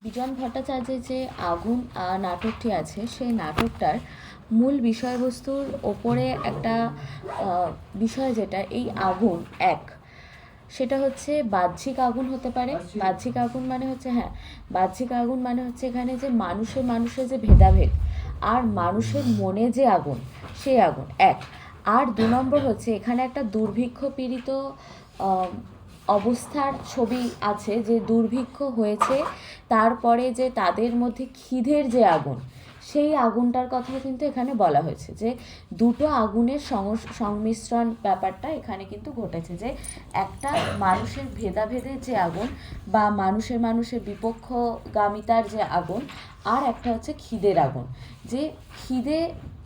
বিজন ভট্টাচার্যের যে আগুন নাটকটি আছে, সেই নাটকটার মূল বিষয়বস্তুর ওপরে একটা বিষয় যেটা এই আগুন সেটা হচ্ছে বাহ্যিক আগুন হতে পারে। বাহ্যিক আগুন মানে হচ্ছে বাহ্যিক আগুন মানে হচ্ছে এখানে যে মানুষের যে ভেদাভেদ আর মানুষের মনে যে আগুন, সেই আগুন আর 2 নম্বর হচ্ছে এখানে একটা দুর্ভিক্ষ পীড়িত অবস্থার ছবি আছে, যে দুর্ভিক্ষ হয়েছে, তারপরে যে তাদের মধ্যে খিদের যে আগুন, সেই আগুনটার কথা কিন্তু এখানে বলা হয়েছে, যে দুটো আগুনের সংমিশ্রণ ব্যাপারটা এখানে কিন্তু ঘটেছে, যে একটা মানুষের ভেদাভেদের যে আগুন বা মানুষের বিপক্ষগামিতার যে আগুন, আর একটা হচ্ছে খিদের আগুন। যে খিদে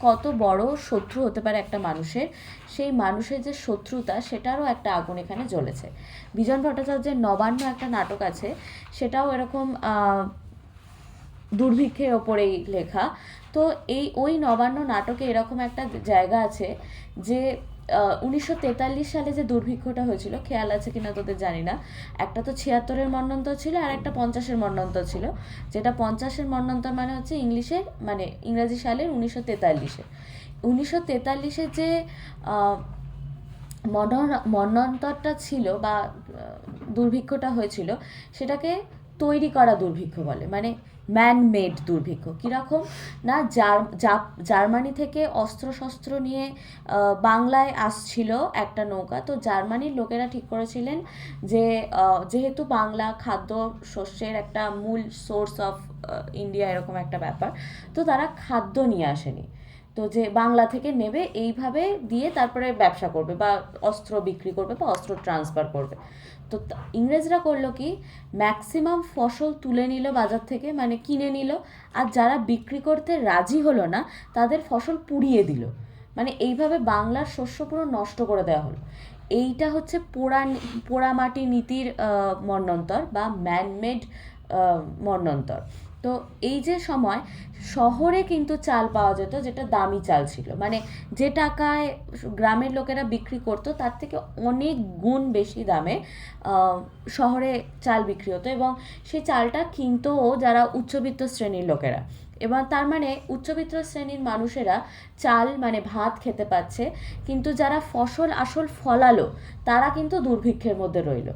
কত বড় শত্রু হতে পারে একটা মানুষের, সেই মানুষের যে শত্রুতা, সেটারও একটা আগুন এখানে জ্বলেছে। বিজন ভট্টাচার্যের নবান্ন একটা নাটক আছে, সেটাও এরকম দুর্ভিক্ষের ওপরেই লেখা। তো ওই নবান্ন নাটকে এরকম একটা জায়গা আছে, যে 1943 সালে যে দুর্ভিক্ষটা হয়েছিল, খেয়াল আছে কিনা তোদের জানি না। একটা তো 76-এর মন্বন্তর ছিল, আর একটা 50-এর মন্বন্তর ছিল। যেটা 50-এর মন্বন্তর মানে হচ্ছে ইংরাজি সালের 1943-এ 1943-এর যে মন্বন্তরটা ছিল বা দুর্ভিক্ষটা হয়েছিল, সেটাকে তৈরি করা দুর্ভিক্ষ বলে, মানে ম্যান মেড দুর্ভিক্ষ। কীরকম না, জার্মানি থেকে অস্ত্রশস্ত্র নিয়ে বাংলায় আসছিল একটা নৌকা। তো জার্মানির লোকেরা ঠিক করেছিলেন যে যেহেতু বাংলা খাদ্য শস্যের একটা মূল সোর্স অফ ইন্ডিয়া, এরকম একটা ব্যাপার, তো তারা খাদ্য নিয়ে আসেনি, তো যে বাংলা থেকে নেবে, এইভাবে দিয়ে তারপরে ব্যবসা করবে বা অস্ত্র বিক্রি করবে বা অস্ত্র ট্রান্সফার করবে। তো ইংরেজরা করলো কি, ম্যাক্সিমাম ফসল তুলে নিল বাজার থেকে, মানে কিনে নিল, আর যারা বিক্রি করতে রাজি হলো না তাদের ফসল পুড়িয়ে দিল। মানে এইভাবে বাংলার শস্য পুরো নষ্ট করে দেওয়া হলো। এইটা হচ্ছে পোড়ামাটি নীতির মন্বন্তর বা ম্যানমেড মন্বন্তর। তো এই যে সময় শহরে কিন্তু চাল পাওয়া যেত, যেটা দামি চাল ছিল, মানে যে টাকায় গ্রামের লোকেরা বিক্রি করতো তার থেকে অনেক গুণ বেশি দামে শহরে চাল বিক্রি হতো, এবং সেই চালটা কিনতো যারা উচ্চবিত্ত শ্রেণীর লোকেরা। এবং তার মানে উচ্চবিত্ত শ্রেণীর মানুষেরা চাল মানে ভাত খেতে পাচ্ছে, কিন্তু যারা আসল ফলালো তারা কিন্তু দুর্ভিক্ষের মধ্যে রইল।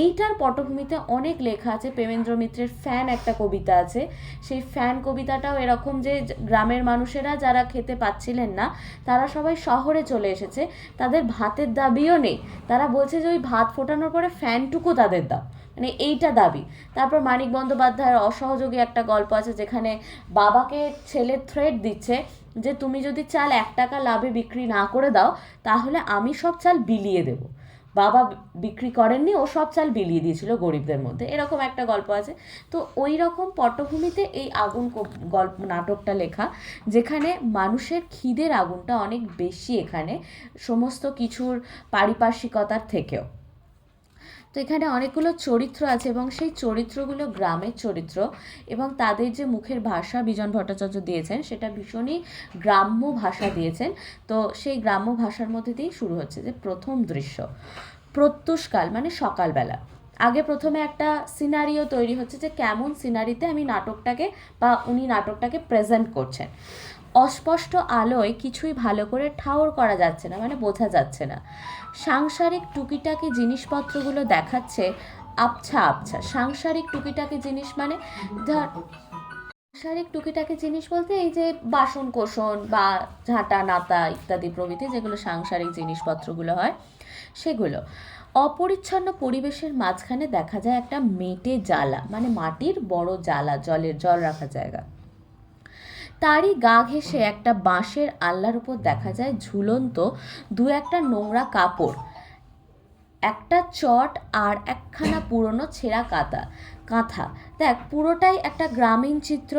এইটার পটভূমিতে অনেক লেখা আছে। প্রেমেন্দ্র মিত্রের ফ্যান একটা কবিতা আছে, সেই ফ্যান কবিতাটাও এরকম, যে গ্রামের মানুষেরা যারা খেতে পাচ্ছিলেন না, তারা সবাই শহরে চলে এসেছে, তাদের ভাতের দাবিও নেই, তারা বলছে যে ওই ভাত ফোটানোর পরে ফ্যানটুকু তাদের দাও, মানে এইটা দাবি। তারপর মানিক বন্দ্যোপাধ্যায়ের অসহযোগী একটা গল্প আছে, যেখানে বাবাকে ছেলে থ্রেট দিচ্ছে যে তুমি যদি চাল 1 টাকা লাভে বিক্রি না করে দাও, তাহলে আমি সব চাল বিলিয়ে দেবো। বাবা বিক্রি করেননি, ও সব চাল বিলিয়ে দিয়েছিল গরিবদের মধ্যে, এরকম একটা গল্প আছে। তো ওই রকম পটভূমিতে এই আগুন গল্প নাটকটা লেখা, যেখানে মানুষের খিদের আগুনটা অনেক বেশি এখানে সমস্ত কিছুর পারিপার্শ্বিকতার থেকেও। তো এখানে অনেকগুলো চরিত্র আছে, এবং সেই চরিত্রগুলো গ্রামের চরিত্র, এবং তাদের যে মুখের ভাষা বিজন ভট্টাচার্য দিয়েছেন, সেটা ভীষণই গ্রাম্য ভাষা দিয়েছেন। তো সেই গ্রাম্য ভাষার মধ্যে দিয়েই শুরু হচ্ছে, যে প্রথম দৃশ্য প্রত্যুষকাল, মানে সকালবেলা। আগে প্রথমে একটা সিনারিও তৈরি হচ্ছে, যে কেমন সিনারিতে আমি নাটকটাকে বা উনি নাটকটাকে প্রেজেন্ট করছেন। অস্পষ্ট আলোয় কিছুই ভালো করে ঠাউর করা যাচ্ছে না, মানে বোঝা যাচ্ছে না। সাংসারিক টুকিটাকি জিনিসপত্রগুলো দেখাচ্ছে আবছা আবছা। সাংসারিক টুকিটাকি জিনিস মানে ধর, সাংসারিক টুকিটাকি জিনিস বলতে এই যে বাসন কোসন বা ঝাঁটা নাতা ইত্যাদি প্রভৃতি, যেগুলো সাংসারিক জিনিসপত্রগুলো হয়, সেগুলো। অপরিচ্ছন্ন পরিবেশের মাঝখানে দেখা যায় একটা মেটে জ্বালা, মানে মাটির বড় জ্বালা, জল রাখার জায়গা। তারই গা ঘেঁষে একটা বাঁশের আলনার উপর দেখা যায় ঝুলন্ত 2-1টা নোংরা কাপড়, একটা চট আর একখানা পুরনো ছেঁড়া কাঁথা। দেখ, পুরোটাই একটা গ্রামীণ চিত্র,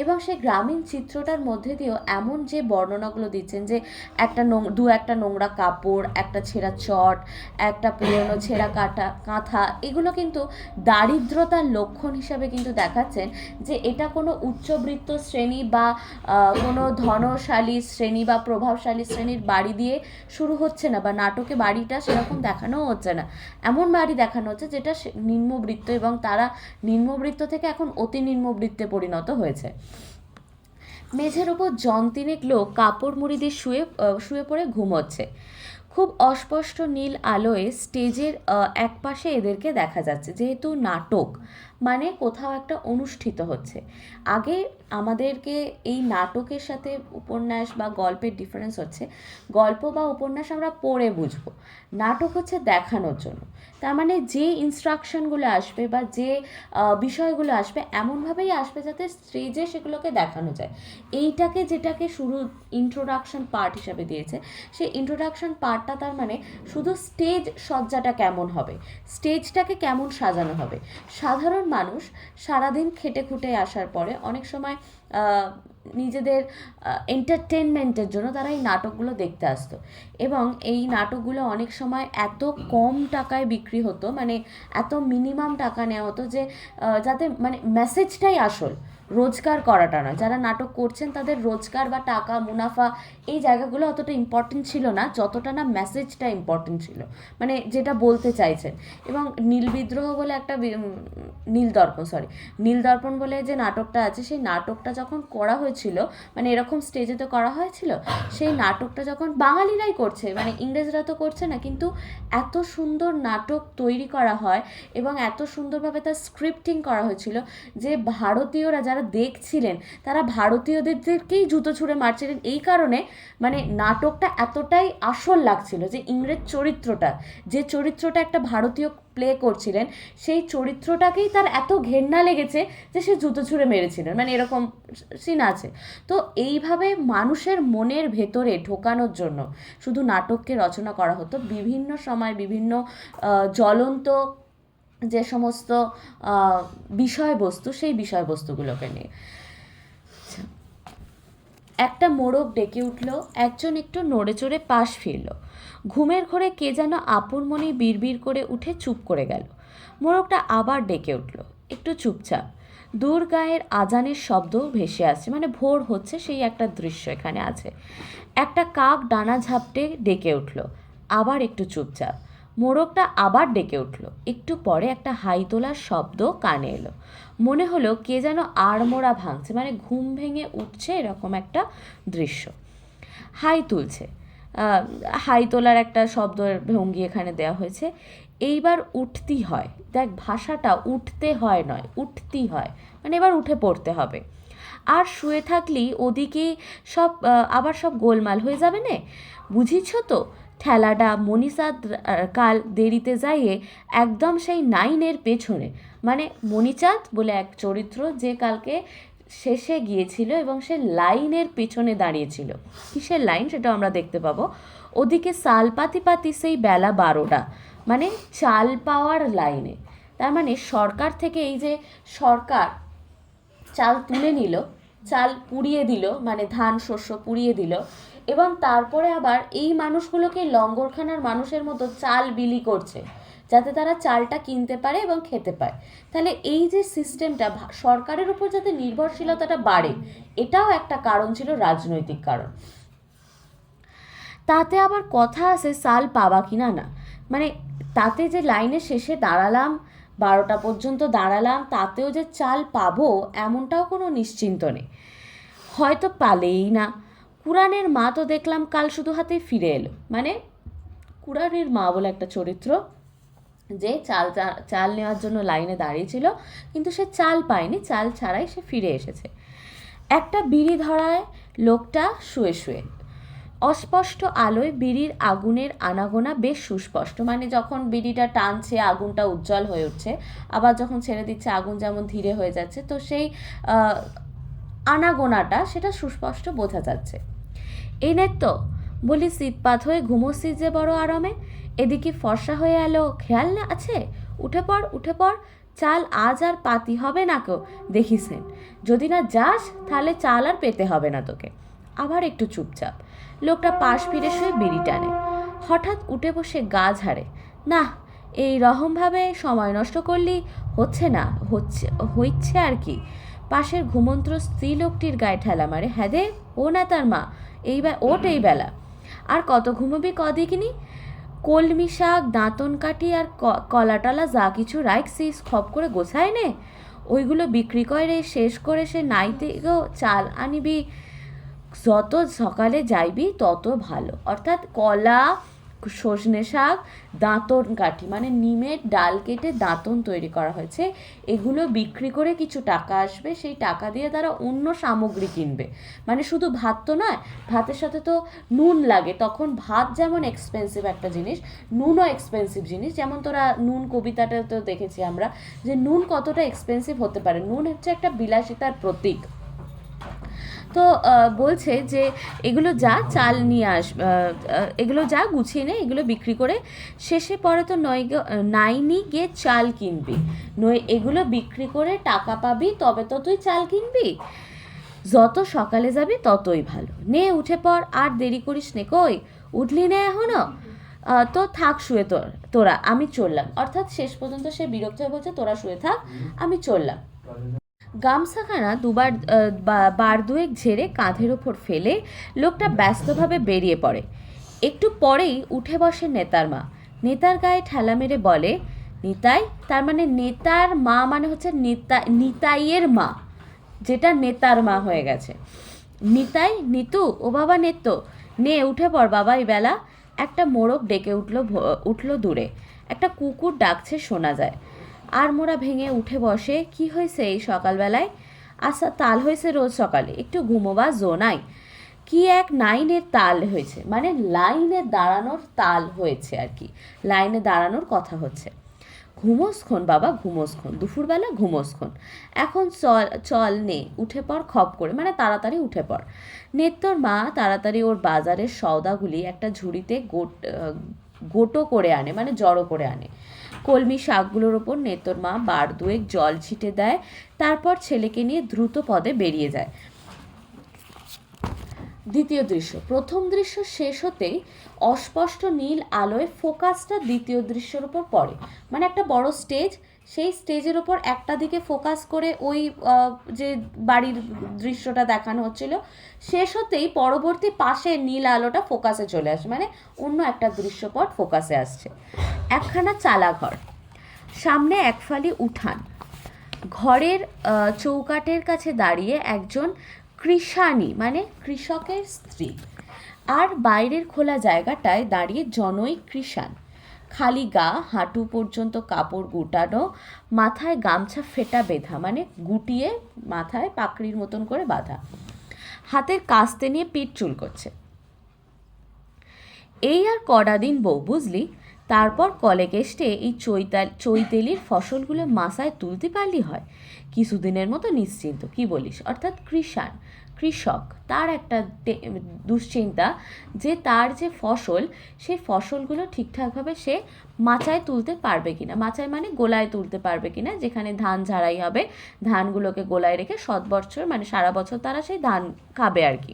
এবং সেই গ্রামীণ চিত্রটার মধ্যে দিয়েও এমন যে বর্ণনাগুলো দিচ্ছেন, যে একটা নোংরা কাপড়, একটা ছেঁড়া চট, একটা পুরনো ছেঁড়া কাঁথা, এগুলো কিন্তু দারিদ্রতার লক্ষণ হিসাবে কিন্তু দেখাচ্ছেন, যে এটা কোনো উচ্চবৃত্ত শ্রেণী বা কোনো ধনশালী শ্রেণী বা প্রভাবশালী শ্রেণীর বাড়ি দিয়ে শুরু হচ্ছে না, বা নাটকে বাড়িটা সেরকম দেখানোও হচ্ছে না। এমন বাড়ি দেখানো হচ্ছে যেটা নিম্নবৃত্ত, এবং তারা নিম্নবৃত্ত নিম্নবৃত্ত থেকে এখন অতি নিম্নবৃত্তে পরিণত হয়েছে। মেঝের ওপর জন তিনেক লোক কাপড় মুড়ি দিয়ে শুয়ে পড়ে ঘুমোচ্ছে। খুব অস্পষ্ট নীল আলোয় স্টেজের এক পাশে এদেরকে দেখা যাচ্ছে, যেহেতু নাটক মানে কোথাও একটা অনুষ্ঠিত হচ্ছে। আগে আমাদেরকে এই নাটকের সাথে উপন্যাস বা গল্পের ডিফারেন্স হচ্ছে, গল্প বা উপন্যাস আমরা পড়ে বুঝবো, নাটক হচ্ছে দেখানোর জন্য। তার মানে যে ইনস্ট্রাকশনগুলো আসবে বা যে বিষয়গুলো আসবে এমনভাবেই আসবে যাতে স্টেজে সেগুলোকে দেখানো যায়। এইটাকে যেটাকে শুরু ইন্ট্রোডাকশন পার্ট হিসাবে দিয়েছে, সেই ইন্ট্রোডাকশন পার্টটা তার মানে শুধু স্টেজ সজ্জাটা কেমন হবে, স্টেজটাকে কেমন সাজানো হবে। সাধারণ মানুষ সারাদিন খেটে খুটে আসার পরে অনেক সময় নিজেদের এন্টারটেনমেন্টের জন্য তারা এই নাটকগুলো দেখতে আসতো, এবং এই নাটকগুলো অনেক সময় এত কম টাকায় বিক্রি হতো, মানে এত মিনিমাম টাকা নেওয়া হতো যে যাতে মানে মেসেজটাই আসল, রোজগার করাটা নয়। যারা নাটক করছেন তাদের রোজগার বা টাকা মুনাফা এই জায়গাগুলো অতটা ইম্পর্টেন্ট ছিল না, যতটা না মেসেজটা ইম্পর্টেন্ট ছিল, মানে যেটা বলতে চাইছেন। এবং নীল বিদ্রোহ বলে একটা নীল দর্পণ বলে যে নাটকটা আছে, সেই নাটকটা যখন করা হয়েছিল, মানে এরকম স্টেজে তো করা হয়েছিল, সেই নাটকটা যখন বাঙালিরাই করছে, মানে ইংরেজরা তো করছে না, কিন্তু এত সুন্দর নাটক তৈরি করা হয় এবং এত সুন্দরভাবে তার স্ক্রিপ্টিং করা হয়েছিল যে ভারতীয়রা যারা দেখছিলেন তারা ভারতীয়দেরকেই জুতো ছুঁড়ে মারছিলেন। এই কারণে মানে নাটকটা এতটাই আসল লাগছিল যে ইংরেজ চরিত্রটা, যে চরিত্রটা একটা ভারতীয় প্লে করছিলেন, সেই চরিত্রটাকেই তার এত ঘেন্না লেগেছে যে সে জুতো ছুঁড়ে মেরেছিলেন, মানে এরকম সিন আছে। তো এইভাবে মানুষের মনের ভেতরে ঢোকানোর জন্য শুধু নাটককে রচনা করা হতো, বিভিন্ন সময় বিভিন্ন জ্বলন্ত যে সমস্ত বিষয়বস্তু, সেই বিষয়বস্তুগুলোকে নিয়ে। একটা মোড়ক ডেকে উঠল, একজন একটু নড়ে চড়ে পাশ ফিরল। ঘুমের ঘোরে কে যেন আপন মনেই বিড়বিড় করে উঠে চুপ করে গেল। মোড়কটা আবার ডেকে উঠল, একটু চুপচাপ। দূর গায়ের আজানের শব্দ ভেসে আসছে, মানে ভোর হচ্ছে সেই একটা দৃশ্য এখানে আছে। একটা কাক ডানা ঝাপটে ডেকে উঠল, আবার একটু চুপচাপ। মোড়কটা আবার ডেকে উঠল, একটু পরে একটা হাই তোলার শব্দ কানে এলো। মনে হলো কে যেন আড়মোড়া ভাঙছে, মানে ঘুম ভেঙে উঠছে এরকম একটা দৃশ্য। হাই তুলছে, হাই তোলার একটা শব্দের ভঙ্গি এখানে দেওয়া হয়েছে। এইবার উঠতেই হয়, দেখ ভাষাটা উঠতে হয় নয়, উঠতেই হয়, মানে এবার উঠে পড়তে হবে। আর শুয়ে থাকলি ওদিকে সব আবার সব গোলমাল হয়ে যাবে নে, বুঝিছ তো? ঠেলাটা মণিচাঁদ কাল দেরিতে যাইয়ে একদম সেই 9 পেছনে, মানে মণিচাঁদ বলে এক চরিত্র যে কালকে শেষে গিয়েছিল এবং সে লাইনের পেছনে দাঁড়িয়েছিল। কিসের লাইন সেটা আমরা দেখতে পাবো। ওদিকে সাল পাতি পাতি সেই বেলা 12টা, মানে চাল পাওয়ার লাইনে। তার মানে সরকার থেকে এই যে সরকার চাল তুলে নিল, চাল পুড়িয়ে দিল, মানে ধান শস্য পুড়িয়ে দিল, এবং তারপরে আবার এই মানুষগুলোকে লঙ্গরখানার মানুষের মতো চাল বিলি করছে যাতে তারা চালটা কিনতে পারে এবং খেতে পায়। তাহলে এই যে সিস্টেমটা, সরকারের উপর যাতে নির্ভরশীলতাটা বাড়ে, এটাও একটা কারণ ছিল, রাজনৈতিক কারণ। তাতে আবার কথা আছে চাল পাবা কিনা না, মানে তাতে যে লাইনের শেষে দাঁড়ালাম, 12টা পর্যন্ত দাঁড়ালাম, তাতেও যে চাল পাবো এমনটাও কোনো নিশ্চিন্ত নেই, হয়তো পালেই না। কুরানের মা তো দেখলাম কাল শুধু হাতে ফিরে এলো, মানে কুরানের মা বলে একটা চরিত্র যে চাল নেওয়ার জন্য লাইনে দাঁড়িয়েছিল, কিন্তু সে চাল পায়নি, চাল ছাড়াই সে ফিরে এসেছে। একটা বিড়ি ধরায় লোকটা শুয়ে শুয়ে, অস্পষ্ট আলোয় বিড়ির আগুনের আনাগোনা বেশ সুস্পষ্ট, মানে যখন বিড়িটা টানছে আগুনটা উজ্জ্বল হয়ে উঠছে, আবার যখন ছেড়ে দিচ্ছে আগুন যেমন ধীরে হয়ে যাচ্ছে, তো সেই আনাগোনাটা সেটা সুস্পষ্ট বোঝা যাচ্ছে। এই নে তো বলি, শীতপাত হয়ে ঘুমোচ্ছিস যে বড় আরামে, এদিকে ফর্সা হয়ে এলো, খেয়াল না আছে? উঠে পড় উঠে পড়, চাল আজ আর পাতি হবে না কেউ দেখিসেন, যদি না যাস তাহলে চাল আর পেতে হবে না তোকে। আবার একটু চুপচাপ। লোকটা পাশ ফিরে শুয়ে বিড়ি টানে, হঠাৎ উঠে বসে গা ঝাড়ে। না, এই রকমভাবে সময় নষ্ট করলি হচ্ছে আর কি। পাশের ঘুমন্ত স্ত্রী লোকটির গায়ে ঠেলা মারে, হ্যাঁ দে, ও না তার মা, ওট এই বেলা, আর কত ঘুমবি কদিকিনি? কলমি শাক, দাঁতন কাঠি আর কলাটলা যা কিছু রাখছিস খপ করে গোছায় নে। ওইগুলো বিক্রি করে শেষ করে সে নাইতেও চাল আনিবি, যত সকালে যাইবি তত ভালো। অর্থাৎ কলা, সজনে শাক, দাঁতন কাঠি মানে নিমের ডাল কেটে দাঁতন তৈরি করা হয়েছে, এগুলো বিক্রি করে কিছু টাকা আসবে, সেই টাকা দিয়ে তারা অন্য সামগ্রী কিনবে। মানে শুধু ভাত তো নয়, ভাতের সাথে তো নুন লাগে, তখন ভাত যেমন এক্সপেন্সিভ একটা জিনিস, নুনও এক্সপেন্সিভ জিনিস। যেমন তোরা নুন কবিতাটা তো দেখেছি আমরা যে নুন কতটা এক্সপেন্সিভ হতে পারে, নুন হচ্ছে একটা বিলাসিতার প্রতীক। তো বলছে যে এগুলো যা চাল নিয়ে এগুলো যা গুছিয়ে নে, এগুলো বিক্রি করে শেষে পরে তো নাইনি গিয়ে চাল কিনবি, এগুলো বিক্রি করে টাকা পাবি, তবে তো তুই চাল কিনবি। যত সকালে যাবি ততই ভালো, নে উঠে পড়, আর দেরি করিস নে। কই উঠলি না এখনো? তো থাক শুয়ে তোরা, আমি চললাম। অর্থাৎ শেষ পর্যন্ত সে বিরক্ত হয়ে বলছে তোরা শুয়ে থাক, আমি চললাম। গামছাখানা বার দুয়েক ঝেড়ে কাঁধের ওপর ফেলে লোকটা ব্যস্তভাবে বেরিয়ে পড়ে। একটু পরেই উঠে বসে নেতার মা। নেতার গায়ে ঠেলা মেরে বলে, নিতাই, তার মানে নেতার মা মানে হচ্ছে নিতাইয়ের মা, যেটা নেতার মা হয়ে গেছে। নিতাই, নিতু, ও বাবা নেতো, নে উঠে পড় বাবা, এই বেলা। একটা মোড়ক ডেকে উঠল দূরে, একটা কুকুর ডাকছে শোনা যায়। আর মোরা ভেঙে উঠে বসে, কি হয়েছে এই সকালবেলায়? আচ্ছা, তাল হয়েছে রোজ সকালে, একটু ঘুমোবা জো নাই। কি এক নাইনের তাল হয়েছে, মানে লাইনে দাঁড়ানোর তাল হয়েছে আর কি, লাইনে দাঁড়ানোর কথা হচ্ছে। ঘুমোসক্ষণ বাবা, ঘুমোসক্ষণ, দুপুরবেলা ঘুমোসক্ষণ। এখন চল নে উঠে পড় খপ করে, মানে তাড়াতাড়ি উঠে পড়। নেত্তর মা তাড়াতাড়ি ওর বাজারের সওদাগুলি একটা ঝুড়িতে গোটো করে আনে, মানে জড়ো করে আনে। কলমি শাকগুলোর ওপর নেত্তর মা বার দুয়েক জল ছিটে দেয়, তারপর ছেলেকে নিয়ে দ্রুত পদে বেরিয়ে যায়। দ্বিতীয় দৃশ্য। প্রথম দৃশ্য শেষ হতেই অস্পষ্ট নীল আলোয় ফোকাসটা দ্বিতীয় দৃশ্যের ওপর পড়ে, মানে একটা বড় স্টেজ, সেই স্টেজের ওপর একটা দিকে ফোকাস করে ওই যে বাড়ির দৃশ্যটা দেখানো হচ্ছিল, শেষ হতেই পরবর্তী পাশে নীল আলোটা ফোকাসে চলে আসে, মানে অন্য একটা দৃশ্যপট ফোকাসে আসছে। একখানা চালাঘর, সামনে এক ফালি উঠান, ঘরের চৌকাটের কাছে দাঁড়িয়ে একজন কৃষাণী মানে কৃষকের স্ত্রী, আর বাইরের খোলা জায়গাটায় দাঁড়িয়ে জনৈক কৃষাণ, খালি গা, হাঁটু পর্যন্ত কাপড় গুটানো, মাথায় গামছা ফেটা বেঁধা, মানে গুটিয়ে মাথায় পাকড়ির মতন করে বাঁধা, হাতের কাস্তে নিয়ে পিঠ চুল করছে। এই আর কটা দিন বউ, বুঝলি? তারপর কলেকেষ্টে এই চৈতেলির ফসলগুলো মাসায় তুলতে পারলি হয়, কিছুদিনের মতো নিশ্চিন্ত, কি বলিস? অর্থাৎ কৃষক তার একটা দুশ্চিন্তা যে তার যে ফসল, সেই ফসলগুলো ঠিকঠাকভাবে সে মাচায় তুলতে পারবে কিনা, মাচায় মানে গোলায় তুলতে পারবে কিনা, যেখানে ধান ঝাড়াই হবে, ধানগুলোকে গোলায় রেখে বছর মানে সারা বছর তারা সেই ধান খাবে আর কি।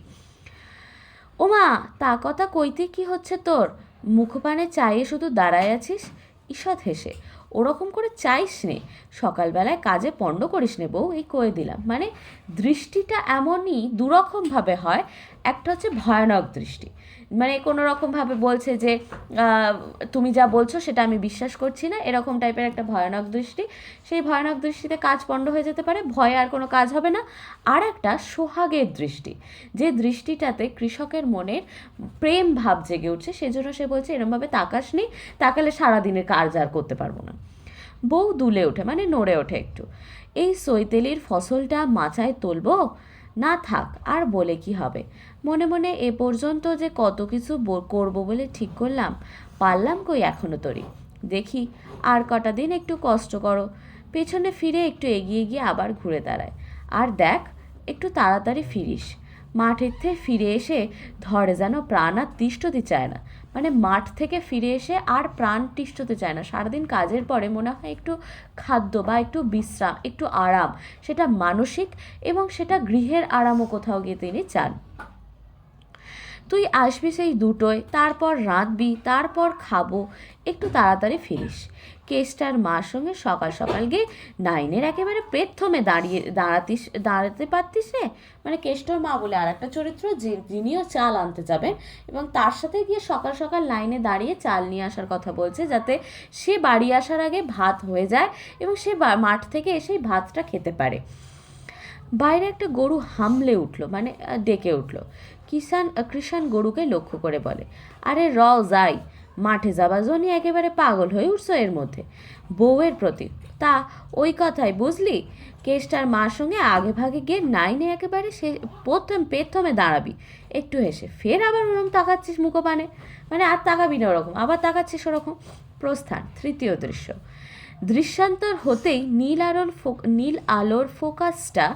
ওমা, তা কথা কইতে কি হচ্ছে তোর? মুখপানে চাইয়ে শুধু দাঁড়ায় আছিস? ঈষৎ হেসে, ওরকম করে চাইস নে, সকালবেলায় কাজে পণ্ড করিস নে বউ, এই কয়ে দিলাম। মানে দৃষ্টিটা এমনই দুরকমভাবে হয়, একটা হচ্ছে ভয়ানক দৃষ্টি, মানে কোনো রকমভাবে বলছে যে তুমি যা বলছো সেটা আমি বিশ্বাস করছি না, এরকম টাইপের একটা ভয়ানক দৃষ্টি। সেই ভয়ানক দৃষ্টিতে কাজ পণ্ড হয়ে যেতে পারে, ভয়ে আর কোনো কাজ হবে না। আর একটা সোহাগের দৃষ্টি, যে দৃষ্টিটাতে কৃষকের মনের প্রেম ভাব জেগে উঠছে, সেজন্য সে বলছে এরমভাবে তাকাস নি, তাকালে সারাদিনের কাজ আর করতে পারবো না। বউ দুলে ওঠে, মানে নড়ে ওঠে একটু। এই সৈতেলির ফসলটা মাচায় তুলবো না, থাক, আর বলে কি হবে, মনে মনে এ পর্যন্ত যে কত কিছু করবো বলে ঠিক করলাম, পারলাম কই এখনো তরি, দেখি আর কটা দিন একটু কষ্ট করো। পেছনে ফিরে একটু এগিয়ে গিয়ে আবার ঘুরে দাঁড়ায়, আর দেখ একটু তাড়াতাড়ি ফিরিস। মাঠের থেকে ফিরে এসে ধরে যেন প্রাণ আর তিষ্ঠতে চায় না, মানে মাঠ থেকে ফিরে এসে আর প্রাণ তিষ্ঠতে চায় না, সারাদিন কাজের পরে মনে হয় একটু খাদ্য বা একটু বিশ্রাম, একটু আরাম, সেটা মানসিক এবং সেটা গৃহের আরামও কোথাও গিয়ে তিনি চান। তুই আসবি সেই দুটোয়, তারপর রাঁধবি, তারপর খাবো, একটু তাড়াতাড়ি ফিরিস। কেষ্টার মার সঙ্গে সকাল সকাল গিয়ে নাইনের একেবারে প্রথমে দাঁড়াতে পারতিস রে। মানে কেষ্টর মা বলে আর একটা চরিত্র, যিনিও চাল আনতে যাবেন এবং তার সাথে গিয়ে সকাল সকাল লাইনে দাঁড়িয়ে চাল নিয়ে আসার কথা বলছে, যাতে সে বাড়ি আসার আগে ভাত হয়ে যায় এবং সে মাঠ থেকে এসেই ভাতটা খেতে পারে। বাইরে একটা গরু হামলে উঠলো, মানে ডেকে উঠলো। কৃষাণ গরুকে লক্ষ্য করে বলে, আরে যাই, মাঠে যাবার জন্য একেবারে পাগল হয়ে উঠছো এর মধ্যে। বউয়ের প্রতি তা ওই কথাই বুঝলি, কেষ্টার মার সঙ্গে আগে ভাগে গিয়ে নাইনে একেবারে সে প্রথমে দাঁড়াবি। একটু হেসে ফের আবার ওরকম তাকাচ্ছিস মুখোপানে, মানে আর তাকাবি না ওরকম, আবার তাকাচ্ছিস ওরকম। প্রস্থান। তৃতীয় দৃশ্য। দৃশ্যান্তর হতেই নীল আলোর ফোকাসটা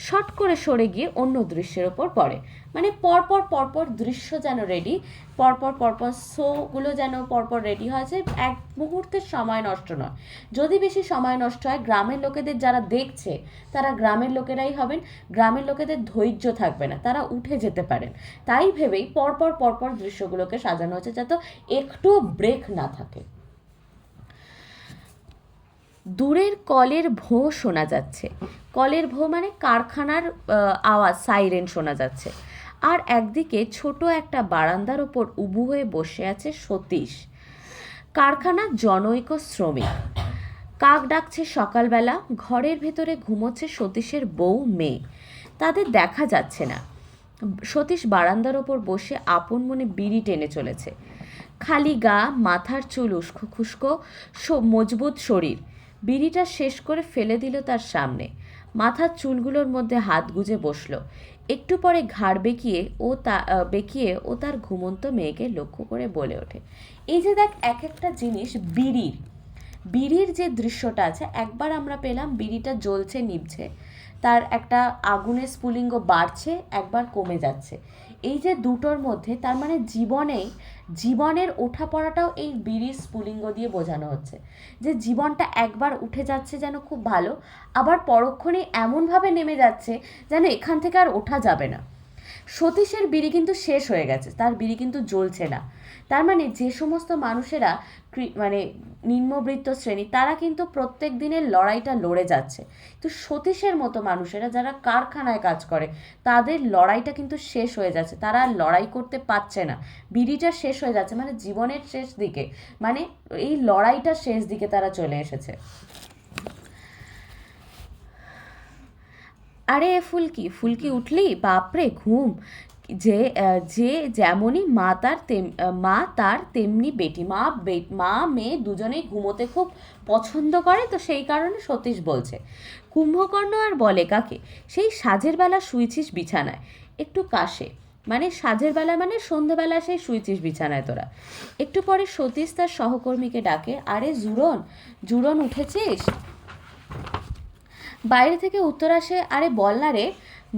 শট করে সরে গিয়ে অন্য দৃশ্যের ওপর পড়ে। মানে পরপর দৃশ্য যেন রেডি, পরপর শোগুলো যেন পরপর রেডি হয়েছে, এক মুহূর্তের সময় নষ্ট নয়। যদি বেশি সময় নষ্ট হয়, গ্রামের লোকেদের যারা দেখছে তারা গ্রামের লোকেরাই হবেন, গ্রামের লোকেদের ধৈর্য থাকবে না, তারা উঠে যেতে পারেন। তাই ভেবেই পরপর দৃশ্যগুলোকে সাজানো হচ্ছে যাতে একটু ব্রেক না থাকে। দূরের কলের ভোঁ শোনা যাচ্ছে। কলের ভোঁ মানে কারখানার আওয়াজ, সাইরেন শোনা যাচ্ছে। আর একদিকে ছোট একটা বারান্দার ওপর উবু হয়ে বসে আছে সতীশ, কারখানার জনৈক শ্রমিক। কাক ডাকছে সকালবেলা, ঘরের ভেতরে ঘুমোচ্ছে সতীশের বউ মেয়ে, তাদের দেখা যাচ্ছে না। সতীশ বারান্দার ওপর বসে আপন মনে বিড়ি টেনে চলেছে। খালি গা, মাথার চুল উস্কো খুস্কো, মজবুত শরীর। বিড়িটা শেষ করে ফেলে দিল তার সামনে, মাথার চুলগুলোর মধ্যে হাত গুজে বসল। একটু পরে ঘাড় বেঁকিয়ে ও তার ঘুমন্ত মেয়েকে লক্ষ্য করে বলে ওঠে, এই যে দেখ, এক একটা জিনিস বিড়ির যে দৃশ্যটা আছে, একবার আমরা পেলাম বিড়িটা জ্বলছে নিভছে, তার একটা আগুনের স্ফুলিঙ্গ বাড়ছে, একবার কমে যাচ্ছে। এই যে দুটোর মধ্যে, তার মানে জীবনের ওঠা পড়াটাও এই বিড়ির স্ফুলিঙ্গ দিয়ে বোঝানো হচ্ছে, যে জীবনটা একবার উঠে যাচ্ছে যেন খুব ভালো, আবার পরক্ষণে এমনভাবে নেমে যাচ্ছে যেন এখান থেকে আর ওঠা যাবে না। সতীশের বিড়ি কিন্তু শেষ হয়ে গেছে, তার বিড়ি কিন্তু জ্বলছে না। তার মানে যে সমস্ত মানুষেরা মানে নিম্নবিত্ত শ্রেণী, তারা কিন্তু প্রত্যেক দিনের লড়াইটা লড়ে যাচ্ছে। তো সতীশের মতো মানুষেরা যারা কারখানায় কাজ করে, তাদের লড়াইটা কিন্তু শেষ হয়ে যাচ্ছে, তারা আর লড়াই করতে পারছে না, বিড়িটা শেষ হয়ে যাচ্ছে, মানে জীবনের শেষ দিকে, মানে এই লড়াইটার শেষ দিকে তারা চলে এসেছে। আরে ফুলকি উঠলি, বাপরে ঘুম, যে যেমনই মা তার তেমনি বেটি, মা মেয়ে দুজনেই ঘুমোতে খুব পছন্দ করে, তো সেই কারণে সতীশ বলছে। কুম্ভকর্ণ আর বলে কাকে, সেই সাঁঝের বেলা শুয়েছিস বিছানায়, একটু কাশে, মানে সাঁঝের বেলা মানে সন্ধেবেলা সেই শুয়েছিস বিছানায় তোরা। একটু পরে সতীশ তার সহকর্মীকে ডাকে, আরে জুরন উঠেছিস? বাইরে থেকে উত্তর আসে, আরে বল না রে,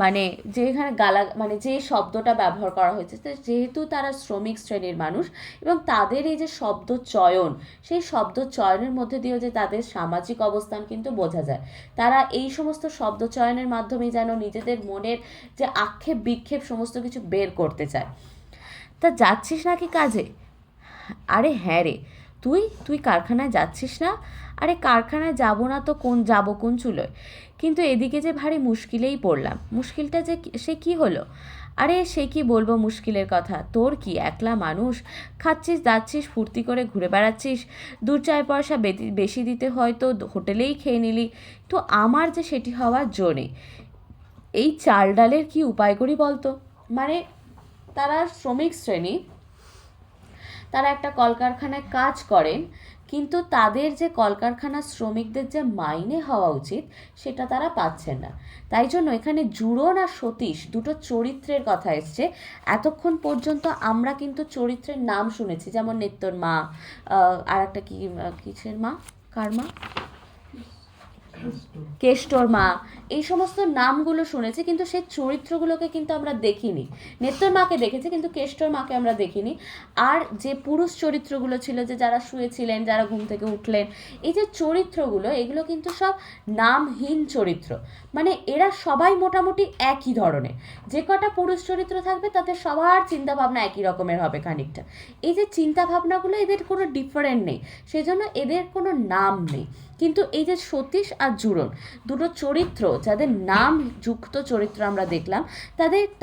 মানে যে এখানে মানে যে শব্দটা ব্যবহার করা হয়েছে, যেহেতু তারা শ্রমিক শ্রেণীর মানুষ এবং তাদের এই যে শব্দ চয়ন, সেই শব্দ চয়নের মধ্যে দিয়েও যে তাদের সামাজিক অবস্থান কিন্তু বোঝা যায়। তারা এই সমস্ত শব্দ চয়নের মাধ্যমে যেন নিজেদের মনের যে আক্ষেপ বিক্ষেপ সমস্ত কিছু বের করতে চায়। তা যাচ্ছিস নাকি কাজে? আরে হ্যাঁ রে, তুই কারখানায় যাচ্ছিস না? আরে কারখানায় যাবো না তো কোন চুলোয়, কিন্তু এদিকে যে ভারী মুশকিলেই পড়লাম। মুশকিলটা যে সে কি হলো? আরে সে কি বলবো মুশকিলের কথা, তোর কি, একলা মানুষ, খাচ্ছিস যাচ্ছিস ফুর্তি করে ঘুরে বেড়াচ্ছিস, 2-4 পয়সা বেশি দিতে হয়তো হোটেলেই খেয়ে নিলি, তো আমার যে সেটি হওয়ার জো নেই। এই চাল ডালের কি উপায় করি বলতো? মানে তারা শ্রমিক শ্রেণী, তারা একটা কলকারখানায় কাজ করেন, কিন্তু তাদের যে কলকারখানার শ্রমিকদের যে মাইনে হওয়া উচিত সেটা তারা পাচ্ছেন না। তাই জন্য এখানে জুরন আর সতীশ দুটো চরিত্রের কথা এসছে। এতক্ষণ পর্যন্ত আমরা কিন্তু চরিত্রের নাম শুনেছি, যেমন নিত্যর মা, আর একটা কিসের মা, কার মা, কেষ্টর মা, এই সমস্ত নামগুলো শুনেছি, কিন্তু সেই চরিত্রগুলোকে কিন্তু আমরা দেখিনি। নেত্তর মাকে দেখেছি কিন্তু কেষ্টর মাকে আমরা দেখিনি। আর যে পুরুষ চরিত্রগুলো ছিল, যে যারা শুয়েছিলেন, যারা ঘুম থেকে উঠলেন, এই যে চরিত্রগুলো, এগুলো কিন্তু সব নামহীন চরিত্র। মানে এরা সবাই মোটামুটি একই ধরনের। যে কটা পুরুষ চরিত্র থাকবে তাতে সবার চিন্তাভাবনা একই রকমের হবে খানিকটা। এই যে চিন্তাভাবনাগুলো, এদের কোনো ডিফারেন্ট নেই, সেজন্য এদের কোনো নাম নেই। কিন্তু এই যে সতীশ আর জুরন, দুটো চরিত্র যাদের নাম যুক্ত চরিত্র আমরা দেখলাম,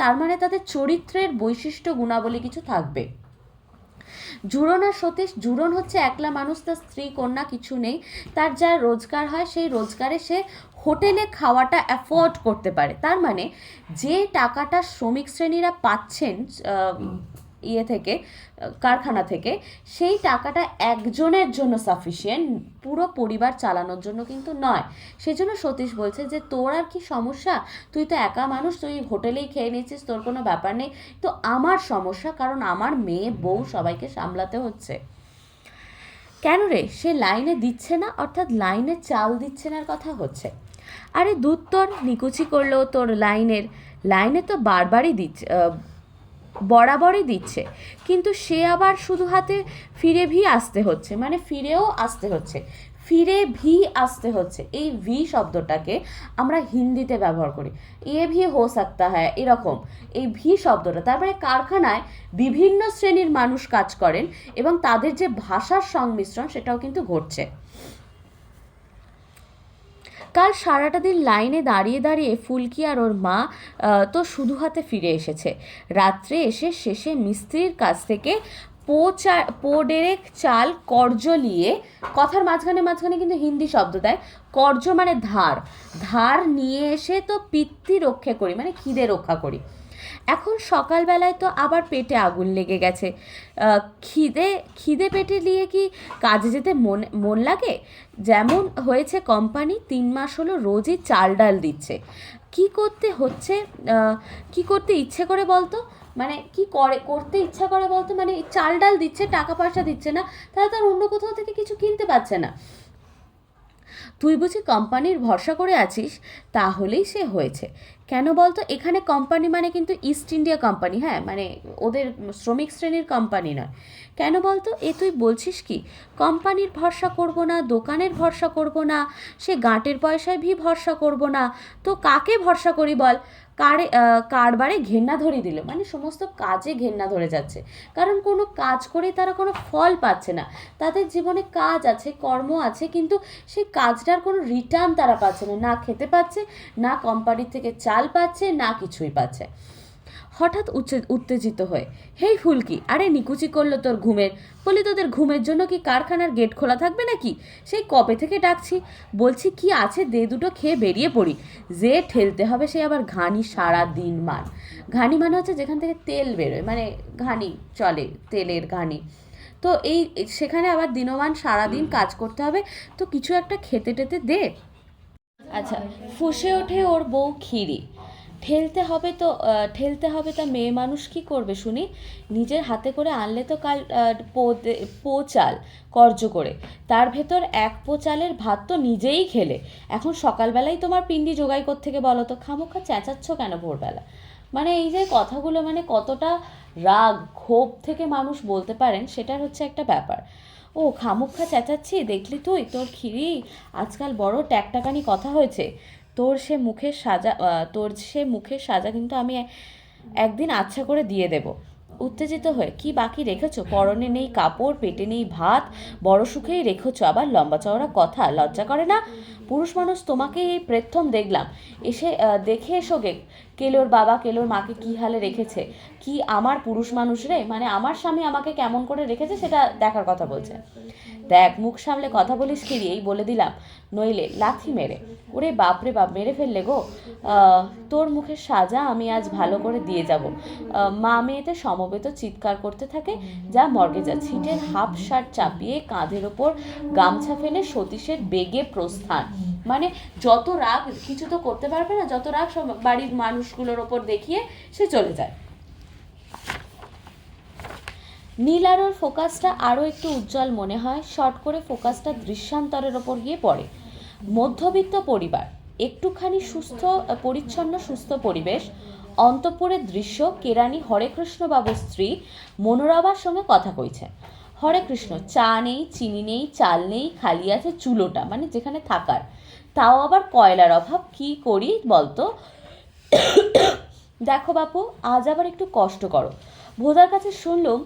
তার মানে তাদের চরিত্রের বৈশিষ্ট্য গুণাবলী কিছু থাকবে। জুরন আর সতীশ, জুরন হচ্ছে একলা মানুষ, তার স্ত্রী কন্যা কিছু নেই, তার যা রোজগার হয় সেই রোজগারে সে হোটেলে খাওয়াটা অ্যাফোর্ড করতে পারে। তার মানে যে টাকাটা শ্রমিক শ্রেণীরা পাচ্ছেন ইয়ে থেকে, কারখানা থেকে, সেই টাকাটা একজনের জন্য সাফিসিয়েন্ট, পুরো পরিবার চালানোর জন্য কিন্তু নয়। সেজন্য সতীশ বলছে যে তোর আর কি সমস্যা, তুই তো একা মানুষ, তুই হোটেলেই খেয়ে নিচ্ছিস, তোর কোনো ব্যাপার নেই। তো আমার সমস্যা, কারণ আমার মেয়ে বউ সবাইকে সামলাতে হচ্ছে। কেন রে, সে লাইনে দিচ্ছে না, অর্থাৎ লাইনে চাল দিচ্ছে না কথা হচ্ছে। আরে দুধ তোর নিকুচি করলেও তোর লাইনে তো বারবারই দিচ্ছে, বরাবরই দিচ্ছে, কিন্তু সে আবার শুধু হাতে ফিরে ভি আসতে হচ্ছে, মানে ফিরেও আসতে হচ্ছে, ফিরে ভি আসতে হচ্ছে। এই ভি শব্দটাকে আমরা হিন্দিতে ব্যবহার করি, এ ভি হো সাকতা হ্যায়, এরকম এই ভি শব্দটা। তারপরে কারখানায় বিভিন্ন শ্রেণীর মানুষ কাজ করেন এবং তাদের যে ভাষার সংমিশ্রণ সেটাও কিন্তু ঘটছে। কাল সারাটা দিন লাইনে দাঁড়িয়ে দাঁড়িয়ে ফুলকি আর ওর মা তো শুধু হাতে ফিরে এসেছে। রাত্রে এসে শেষে মিস্ত্রির কাছ থেকে পো ডেরেক চাল কর্জ নিয়ে, কথার মাঝখানে মাঝখানে কিন্তু হিন্দি শব্দ দেয়, কর্জ মানে ধার নিয়ে এসে তো পিত্তি রক্ষা করি, মানে খিদে রক্ষা করি। এখন সকালবেলায় তো আবার পেটে আগুন লেগে গেছে। খিদে পেটে নিয়ে কি কাজে যেতে মন লাগে? যেমন হয়েছে কোম্পানি 3 মাস হলো রোজই চাল ডাল দিচ্ছে। কি করতে ইচ্ছে করে বলতো, মানে করতে ইচ্ছা করে বলতো, মানে চাল ডাল দিচ্ছে, টাকা পয়সা দিচ্ছে না, তাহলে তার অন্য কোথাও থেকে কিছু কিনতে পারছে না। তুই বুঝি কোম্পানির ভরসা করে আছিস? তাহলেই সে হয়েছে। কেন বলতো, এখানে কোম্পানি মানে কিন্তু ইস্ট ইন্ডিয়া কোম্পানি, হ্যাঁ, মানে ওদের শ্রমিক শ্রেণীর কোম্পানি নয়। কেন বলতো, তুই বলছিস কি কোম্পানির ভরসা করব না, দোকানের ভরসা করব না, সে গাঁটের পয়সায় ভি ভরসা করব না, তো কাকে ভরসা করি বল? কারবারে ঘেন্না ধরে দিল, মানে সমস্ত কাজে ঘেন্না ধরে যাচ্ছে, কারণ কোনো কাজ করে তারা কোনো ফল পাচ্ছে না। তাদের জীবনে কাজ আছে, কর্ম আছে, কিন্তু সেই কাজটার কোনো রিটার্ন তারা পাচ্ছে না, না খেতে পাচ্ছে, না কোম্পানির থেকে চাল পাচ্ছে, না কিছুই পাচ্ছে। হঠাৎ উত্তেজিত হয়ে, হেই ফুলকি, আরে নিকুচি করলো তোর ঘুমের, বলি তোদের ঘুমের জন্য কি কারখানার গেট খোলা থাকবে নাকি? সেই কবে থেকে ডাকছি, বলছি কি আছে দে দুটো খেয়ে বেরিয়ে পড়ি। যে ঠেলতে হবে সে আবার ঘানি সারা দিন মান। ঘানি মানে হচ্ছে যেখান থেকে তেল বেরোয়, মানে ঘানি চলে, তেলের ঘানি। তো সেখানে আবার দিনমান সারাদিন কাজ করতে হবে, তো কিছু একটা খেতে টেতে দে। আচ্ছা, ফুঁসে ওঠে ওর বউ ক্ষীরি। ঠেলতে হবে তা মেয়ে মানুষ কি করবে শুনি? নিজের হাতে করে আনলে তো কাল পো চাল কর্জ করে, তার ভেতর 1 পো চালের ভাত তো নিজেই খেলে, এখন সকালবেলাই তোমার পিন্ডি জোগাই কোত্থেকে বলো তো? খামোখা চেঁচাচ্ছ কেন ভোরবেলা? মানে এই যে কথাগুলো, মানে কতটা রাগ ক্ষোভ থেকে মানুষ বলতে পারেন, সেটার হচ্ছে একটা ব্যাপার। ও খামুখা চেঁচাচ্ছি, দেখলি তুই তোর ক্ষীরি আজকাল বড় ট্যাকটাকানি কথা হয়েছে। তোর সে মুখের সাজা কিন্তু আমি একদিন আচ্ছা করে দিয়ে দেব। উত্তেজিত হয়ে, কি বাকি রেখেছো? পরনে নেই কাপড়, পেটে নেই ভাত, বড় সুখেই রেখেছো, আবার লম্বা চওড়া কথা, লজ্জা করে না? পুরুষ মানুষ তোমাকে এই প্রথম দেখলাম, দেখে এসো গে, কেলোর বাবা কেলোর মাকে কি হালে রেখেছে। কি আমার পুরুষ মানুষ রে, মানে আমার স্বামী আমাকে কেমন করে রেখেছে সেটা দেখার কথা বলছে। দেখ, মুখ সামলে কথা বলিস কি, এই বলে দিলাম, নইলে লাথি মেরে। ওরে বাপরে বাপ, মেরে ফেললে গো। তোর মুখের সাজা আমি আজ ভালো করে দিয়ে যাব। মা মেয়েতে সমবেত চিৎকার করতে থাকে, যা মর্গে যা। ছিটের হাফ শার্ট চাপিয়ে কাঁধের ওপর গামছা ফেলে সতীশের বেগে প্রস্থান। মানে যত রাগ, কিছু তো করতে পারবে না, যত রাগ সব বাড়ির মানুষগুলোর ওপর দেখিয়ে সে চলে যায়। নীলারোর ফোকাসটা আরও একটু উজ্জ্বল মনে হয়, শর্ট করে ফোকাসটা দৃশ্যান্তরের ওপর গিয়ে পড়ে। মধ্যবিত্ত পরিবার, একটুখানি পরিচ্ছন্ন সুস্থ পরিবেশ, অন্তঃপুরের দৃশ্য, কেরানি হরেকৃষ্ণবাবুর স্ত্রী মনোরমার সঙ্গে কথা কইছে। হরেকৃষ্ণ, চা নেই, চিনি নেই, চাল নেই, খালি আছে চুলোটা, মানে যেখানে থাকার, তাও আবার কয়লার অভাব। কি করি বলতো? দেখো বাপু, আজ আবার একটু কষ্ট করো। ভোদার কাছে শুনলুম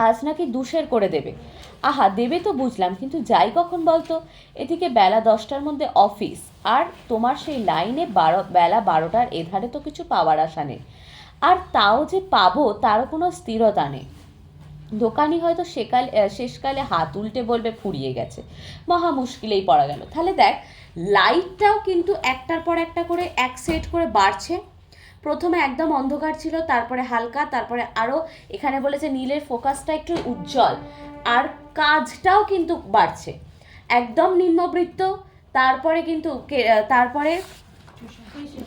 আজ নাকি দুশের করে দেবে। আহা, দেবে তো বুঝলাম, কিন্তু যাই কখন বলতো? এদিকে বেলা 10টার মধ্যে অফিস, আর তোমার সেই লাইনে বেলা 12টার এধারে তো কিছু পাওয়ার আশা নেই। আর তাও যে পাবো তারও কোনো স্থিরতা নেই। দোকানি হয়তো শেষকালে হাত উল্টে বলবে ফুরিয়ে গেছে। মহা মুশকিলেই পড়া গেল। তাহলে দেখ, লাইটটাও কিন্তু একটার পর একটা করে এক সেট করে বাড়ছে। প্রথমে একদম অন্ধকার ছিল, তারপরে হালকা, তারপরে আরও এখানে বলেছে নীলের ফোকাসটা একটু উজ্জ্বল, আর কাজটাও কিন্তু বাড়ছে। একদম নিম্নবৃত্ত, তারপরে কিন্তু তারপরে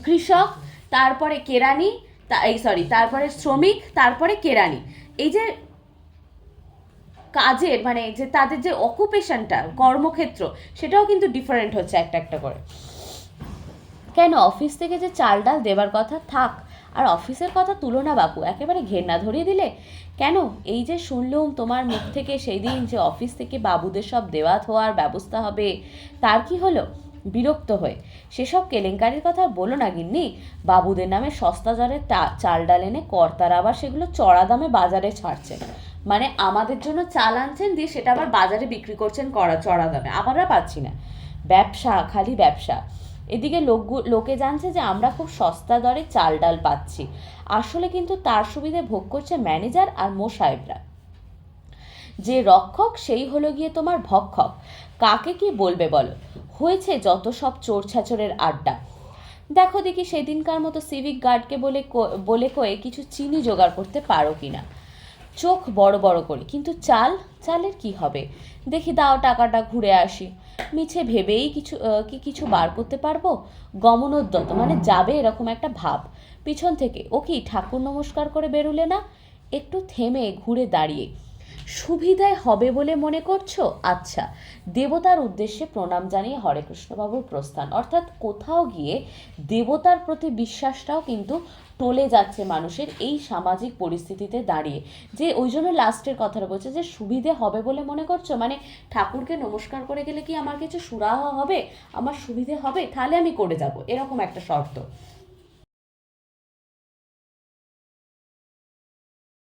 কৃষক, তারপরে কেরানি, তারপরে শ্রমিক, তারপরে কেরানি। এই যে কাজের মানে যে তাদের যে অকুপেশনটা, কর্মক্ষেত্র, সেটাও কিন্তু ডিফারেন্ট হচ্ছে একটা একটা করে। কেন, অফিস থেকে যে চাল ডাল দেবার কথা থাক, আর অফিসের কথা তুলো না বাপু, একেবারে ঘেন্না ধরিয়ে দিলে। কেন, এই যে শুনলুম তোমার মুখ থেকে সেই দিন যে অফিস থেকে বাবুদের সব দেওয়া থোয়ার ব্যবস্থা হবে, তার কি হলো? বিরক্ত হয়ে সেসব কেলেঙ্কারির কথা বলো না গিন্নি। বাবুদের নামে সস্তা দরে চাল ডাল এনে কর্তারা আবার সেগুলো চড়া দামে বাজারে ছাড়ছেন। মানে আমাদের জন্য চাল আনছেন, দিয়ে সেটা আবার বাজারে বিক্রি করছেন চড়া দামে, আমরা পাচ্ছি না। ব্যবসা, খালি ব্যবসা। এদিকে লোকে জানছে যে আমরা খুব সস্তা দরে চাল ডাল পাচ্ছি, আসলে কিন্তু তার সুবিধে ভোগ করছে ম্যানেজার আর মোসাহেবরা। যে রক্ষক সেই হলো গিয়ে তোমার ভক্ষক। কাকে কি বলবে বলো? হয়েছে যত সব চোর ছাচরের আড্ডা। দেখো দেখি সেদিনকার মতো সিভিক গার্ডকে বলে কয়ে কিছু চিনি জোগাড় করতে পারো কিনা। চোখ বড় বড় করে, কিন্তু চালের কি হবে? দেখি দাও, টাকাটা ঘুরে আসি। মিছে ভেবেই কিছু বার করতে পারবো? গমনোদ্যত মানে যাবে এরকম একটা ভাব। পিছন থেকে, ও কি ঠাকুর নমস্কার করে বেরুলে না? একটু থেমে ঘুরে দাঁড়িয়ে, সুবিধায় হবে বলে মনে করছো? আচ্ছা। দেবতার উদ্দেশ্যে প্রণাম জানিয়ে হরেকৃষ্ণবাবুর প্রস্থান। অর্থাৎ কোথাও গিয়ে দেবতার প্রতি বিশ্বাসটাও কিন্তু টলে যাচ্ছে মানুষের এই সামাজিক পরিস্থিতিতে দাঁড়িয়ে। যে ওই জন্য লাস্টের কথাটা বলছে যে সুবিধে হবে বলে মনে করছো, মানে ঠাকুরকে নমস্কার করে গেলে কি আমার কিছু সুরাহা হবে, আমার সুবিধে হবে, তাহলে আমি করে যাব, এরকম একটা শর্ত।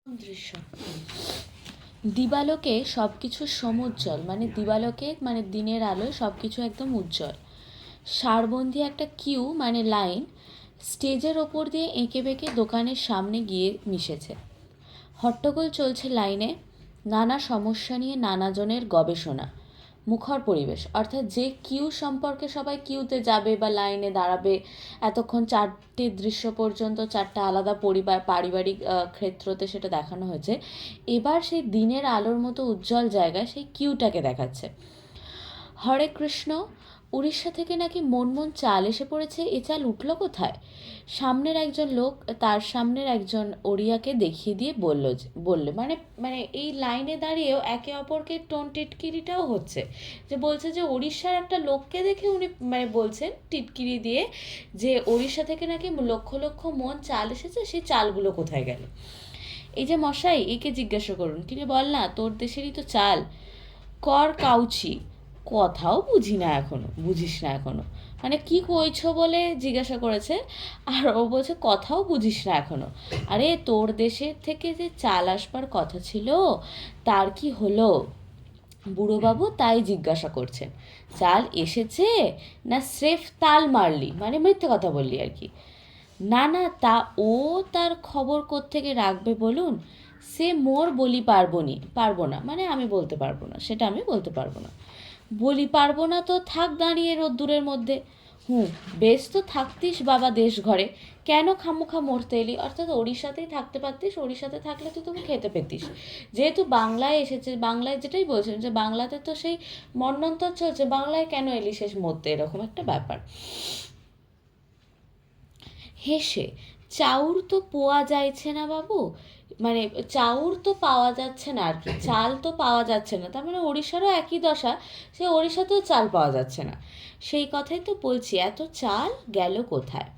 দৃশ্য, দিবালোকে সব কিছু সমুজ্জ্বল, মানে দিবালোকে মানে দিনের আলোয় সব কিছু একদম উজ্জ্বল। সারবন্দি একটা কিউ মানে লাইন স্টেজের ওপর দিয়ে এঁকে বেঁকে দোকানের সামনে গিয়ে মিশেছে। হট্টগোল চলছে লাইনে, নানা সমস্যা নিয়ে নানাজনের গবেষণা। মুখর পরিবেশ, অর্থাৎ যে কিউ সম্পর্কে সবাই কিউতে যাবে বা লাইনে দাঁড়াবে, এতক্ষণ 4টে দৃশ্য পর্যন্ত 4টা আলাদা পারিবারিক ক্ষেত্রতে সেটা দেখানো হয়েছে। এবার সেই দিনের আলোর মতো উজ্জ্বল জায়গায় সেই কিউটাকে দেখাচ্ছে। হরে কৃষ্ণ, উড়িষ্যা থেকে নাকি মন চাল এসে পড়েছে। এ চাল উঠল কোথায়? সামনের একজন লোক তার সামনের একজন ওড়িয়াকে দেখিয়ে দিয়ে বললে মানে মানে এই লাইনে দাঁড়িয়েও একে অপরকে টোন টিটকিরিটাও হচ্ছে, যে বলছে যে উড়িষ্যার একটা লোককে দেখে উনি মানে বলছেন টিটকিরি দিয়ে যে উড়িষ্যা থেকে নাকি লক্ষ লক্ষ মন চাল এসেছে, সেই চালগুলো কোথায় গেল। এই যে মশাই, একে জিজ্ঞাসা করুন, তিনি বল না তোর দেশেরই তো চাল। কর কাউছি, কথাও বুঝিস না এখনো, মানে কি কইছো বলে জিজ্ঞাসা করেছে, আর ও বলছে কথাও বুঝিস না এখনো। আরে তোর দেশের থেকে যে চাল আসবার কথা ছিল, তার কি হলো? বুড়োবাবু তাই জিজ্ঞাসা করছেন, চাল এসেছে না স্রেফ তাল মারলি, মানে মিথ্যে কথা বললি আর কি। না না, তা ও তার খবর কোত্থেকে রাখবে বলুন? সে মোর বলি পারবো না, মানে আমি বলতে পারবো না, সেটা আমি বলতে পারবো না। বলি পারবো না তো থাক দাঁড়িয়ে রোদ্দুরের মধ্যে। বেশ তো থাকতিস বাবা দেশ ঘরে, কেন খামোখা মরতে এলি? অর্থাৎ ওড়িশাতেই থাকতে পারতিস, ওড়িশাতে থাকলে তো তুমি খেতে পেতিস। যেহেতু বাংলায় এসেছে, বাংলায় যেটাই বলছেন যে বাংলাতে তো সেই মন্বন্তর চলছে, বাংলায় কেন এলি শেষ মরতে, এরকম একটা ব্যাপার। হেসে, চাউর তো পোয়া যাইছে না বাবু, মানে চাউর তো পাওয়া যাচ্ছে না আর কি, চাল তো পাওয়া যাচ্ছে না, তার মানে ওড়িশারও একই দশা, সে ওড়িশাতেও চাল পাওয়া যাচ্ছে না। সেই কথাই তো বলছি, এত চাল গেল কোথায়।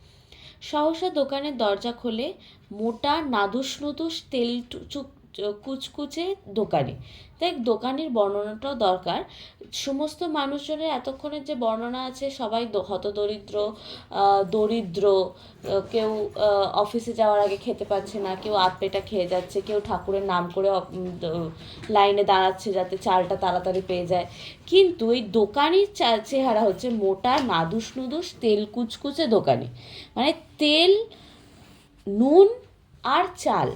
সহসা দোকানের দরজা খোলে মোটা নাদুস নুদুস তেল কুচকুচে দোকানি। দেখ, দোকানির বর্ণনাটাও দরকার। সমস্ত মানুষজনের এতক্ষণের যে বর্ণনা আছে, সবাই হতদরিদ্র, দরিদ্র, কেউ অফিসে যাওয়ার আগে খেতে পাচ্ছে না, কেউ আধপেটা খেয়ে যাচ্ছে, কেউ ঠাকুরের নাম করে লাইনে দাঁড়াচ্ছে যাতে চালটা তাড়াতাড়ি পেয়ে যায়। কিন্তু এই দোকানির চেহারা হচ্ছে মোটা নাদুস নুদুস তেল কুচকুচে দোকানি, মানে তেল, নুন আর চাল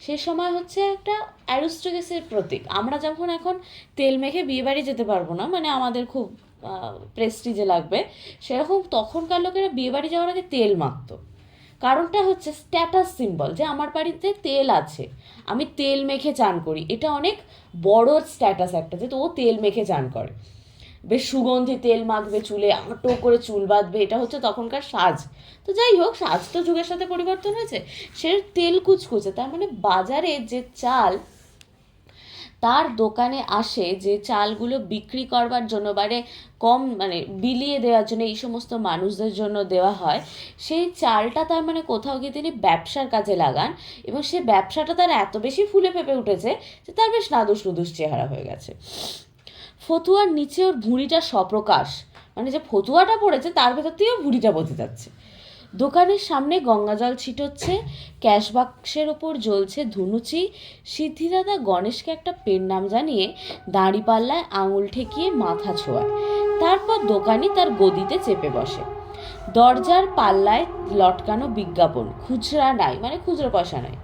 সে সময় হচ্ছে একটা অ্যারিস্টোক্রেসির প্রতীক। আমরা যখন এখন তেল মেখে বিয়েবাড়ি যেতে পারবো না, মানে আমাদের খুব প্রেস্টিজে লাগবে, সেরকম তখনকার লোকেরা বিয়েবাড়ি যাওয়ার আগে তেল মাখতো। কারণটা হচ্ছে স্ট্যাটাস সিম্বল, যে আমার বাড়িতে তেল আছে, আমি তেল মেখে চান করি, এটা অনেক বড় স্ট্যাটাস একটা, যে তো ও তেল মেখে চান করে, বেশ সুগন্ধি তেল মাখবে, চুলে আঁটো করে চুল বাঁধবে, এটা হচ্ছে তখনকার সাজ। তো যাই হোক, সাজ তো যুগের সাথে পরিবর্তন হয়েছে, সে তেল কুচকুচে, তার মানে বাজারে যে চাল তার দোকানে আসে, যে চালগুলো বিক্রি করবার জন্য, মানে কম, মানে বিলিয়ে দেওয়ার জন্য, এই সমস্ত মানুষদের জন্য দেওয়া হয়, সেই চালটা তার মানে কোথাও গিয়ে তিনি ব্যবসার কাজে লাগান, এবং সে ব্যবসাটা তার এত বেশি ফুলে ফেপে উঠেছে যে তার বেশ নাদুস নুদুস চেহারা হয়ে গেছে। ফতুয়ার নিচে ওর ভুঁড়িটা স্বপ্রকাশ, মানে যে ফতুয়াটা পড়েছে তার ভেতর থেকেও ভুঁড়িটা বোঝা যাচ্ছে। দোকানের সামনে গঙ্গা জল ছিটোচ্ছে, ক্যাশ বাক্সের ওপর জ্বলছে ধুনুচি। সিদ্ধিদাদা গণেশকে একটা পেন নাম জানিয়ে দাঁড়িপাল্লায় আঙুল ঠেকিয়ে মাথা ছোঁয়ায়। তারপর দোকানি তার গদিতে চেপে বসে। দরজার পাল্লায় লটকানো বিজ্ঞাপন, খুচরা নাই, মানে খুচরো পয়সা নাই।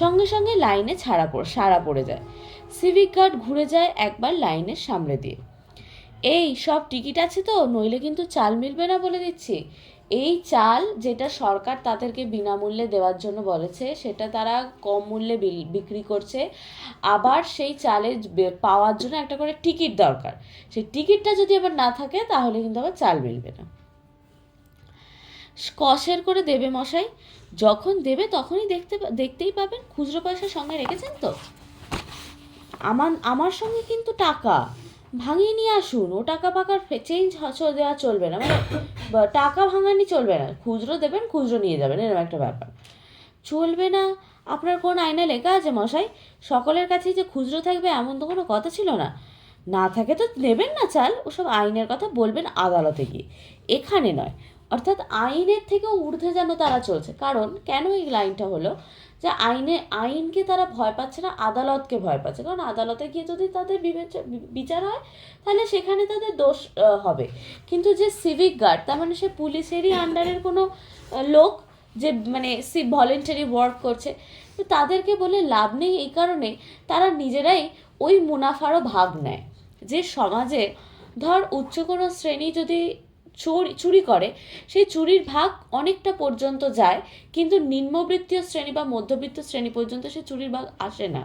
সঙ্গে সঙ্গে লাইনে সাড়া পড়ে যায়। সিভিক গার্ড ঘুরে যায় একবার লাইনের সামনে দিয়ে। এই সব টিকিট আছে তো, নইলে কিন্তু চাল মিলবে না বলে দিচ্ছি। এই চাল যেটা সরকার তাদেরকে বিনামূল্যে দেওয়ার জন্য বলেছে, সেটা তারা কম মূল্যে বিক্রি করছে। আবার সেই চালের পাওয়ার জন্য একটা করে টিকিট দরকার, সেই টিকিটটা যদি আবার না থাকে তাহলে কিন্তু আবার চাল মিলবে না। কষের করে দেবে মশাই, যখন দেবে তখনই দেখতেই পাবেন। খুচরো পয়সা সঙ্গে রেখেছেন তো? আমার সঙ্গে কিন্তু টাকা ভাঙিয়ে নিয়ে আসুন, ও টাকা পাকার চেঞ্জ দেওয়া চলবে না, মানে টাকা ভাঙানি চলবে না, খুচরো দেবেন, খুচরো নিয়ে যাবেন, এরকম একটা ব্যাপার চলবে না। আপনার কোন আইনে লেখা আছে মশাই সকলের কাছেই যে খুচরো থাকবে? এমন তো কোনো কথা ছিল না। না থাকে তো নেবেন না চাল, ওসব আইনের কথা বলবেন আদালতে গিয়ে, এখানে নয়। অর্থাৎ আইনের থেকেও ঊর্ধ্বে যেন তারা চলছে। কারণ কেন এই লাইনটা হলো, যে আইনকে তারা ভয় পাচ্ছে না, আদালতকে ভয় পাচ্ছে। কারণ আদালতে গিয়ে যদি তাদের বিচার হয়, তাহলে সেখানে তাদের দোষ হবে। কিন্তু যে সিভিক গার্ড, তার মানে সে পুলিশেরই আন্ডারের কোনো লোক, যে মানে ভলেন্টারি ওয়ার্ক করছে, তো তাদেরকে বলে লাভ নেই। এই কারণে তারা নিজেরাই ওই মুনাফারও ভাগ নেয়। যে সমাজে ধর উচ্চ কোনো শ্রেণী যদি চুরি করে, সেই চুরির ভাগ অনেকটা পর্যন্ত যায়, কিন্তু নিম্নবিত্তীয় শ্রেণী বা মধ্যবিত্ত শ্রেণী পর্যন্ত সেই চুরির ভাগ আসে না।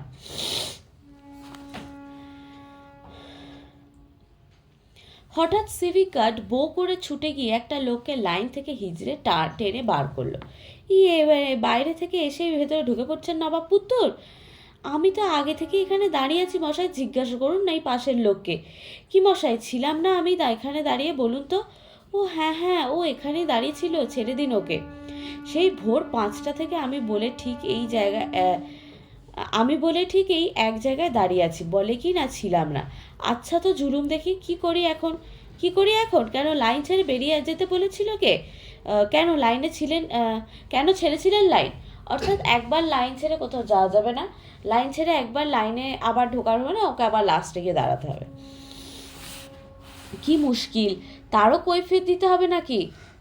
হঠাৎ সিভিক গার্ড বো করে ছুটে গিয়ে একটা লোককে লাইন থেকে হিজড়ে টেনে বার করলো। এবারে বাইরে থেকে এসে ভেতরে ঢুকে পড়ছেন নবাব পুত্তর। আমি তো আগে থেকে এখানে দাঁড়িয়ে আছি মশাই, জিজ্ঞাসা করুন না এই পাশের লোককে। কি মশাই, ছিলাম না আমি এখানে দাঁড়িয়ে, বলুন তো? ও হ্যাঁ হ্যাঁ, ও এখানেই দাঁড়িয়ে ছিল, ছেড়ে দিন ওকে। সেই ভোর 5টা থেকে আমি বলে ঠিক এই এক জায়গায় দাঁড়িয়ে আছি, বলে কি না ছিলাম না। আচ্ছা তো জুলুম দেখি, কি করি এখন? কেন লাইন ছেড়ে বেরিয়ে যেতে বলেছিল কে? কেন লাইনে ছিলেন? কেন ছেড়েছিলেন লাইন? অর্থাৎ একবার লাইন ছেড়ে কোথাও যাওয়া যাবে না, লাইন ছেড়ে একবার লাইনে আবার ঢোকার হবে না, ওকে আবার লাস্টে গিয়ে দাঁড়াতে হবে। কি মুশকিল, তারও কৈফিয়ত দিতে হবে নাকি?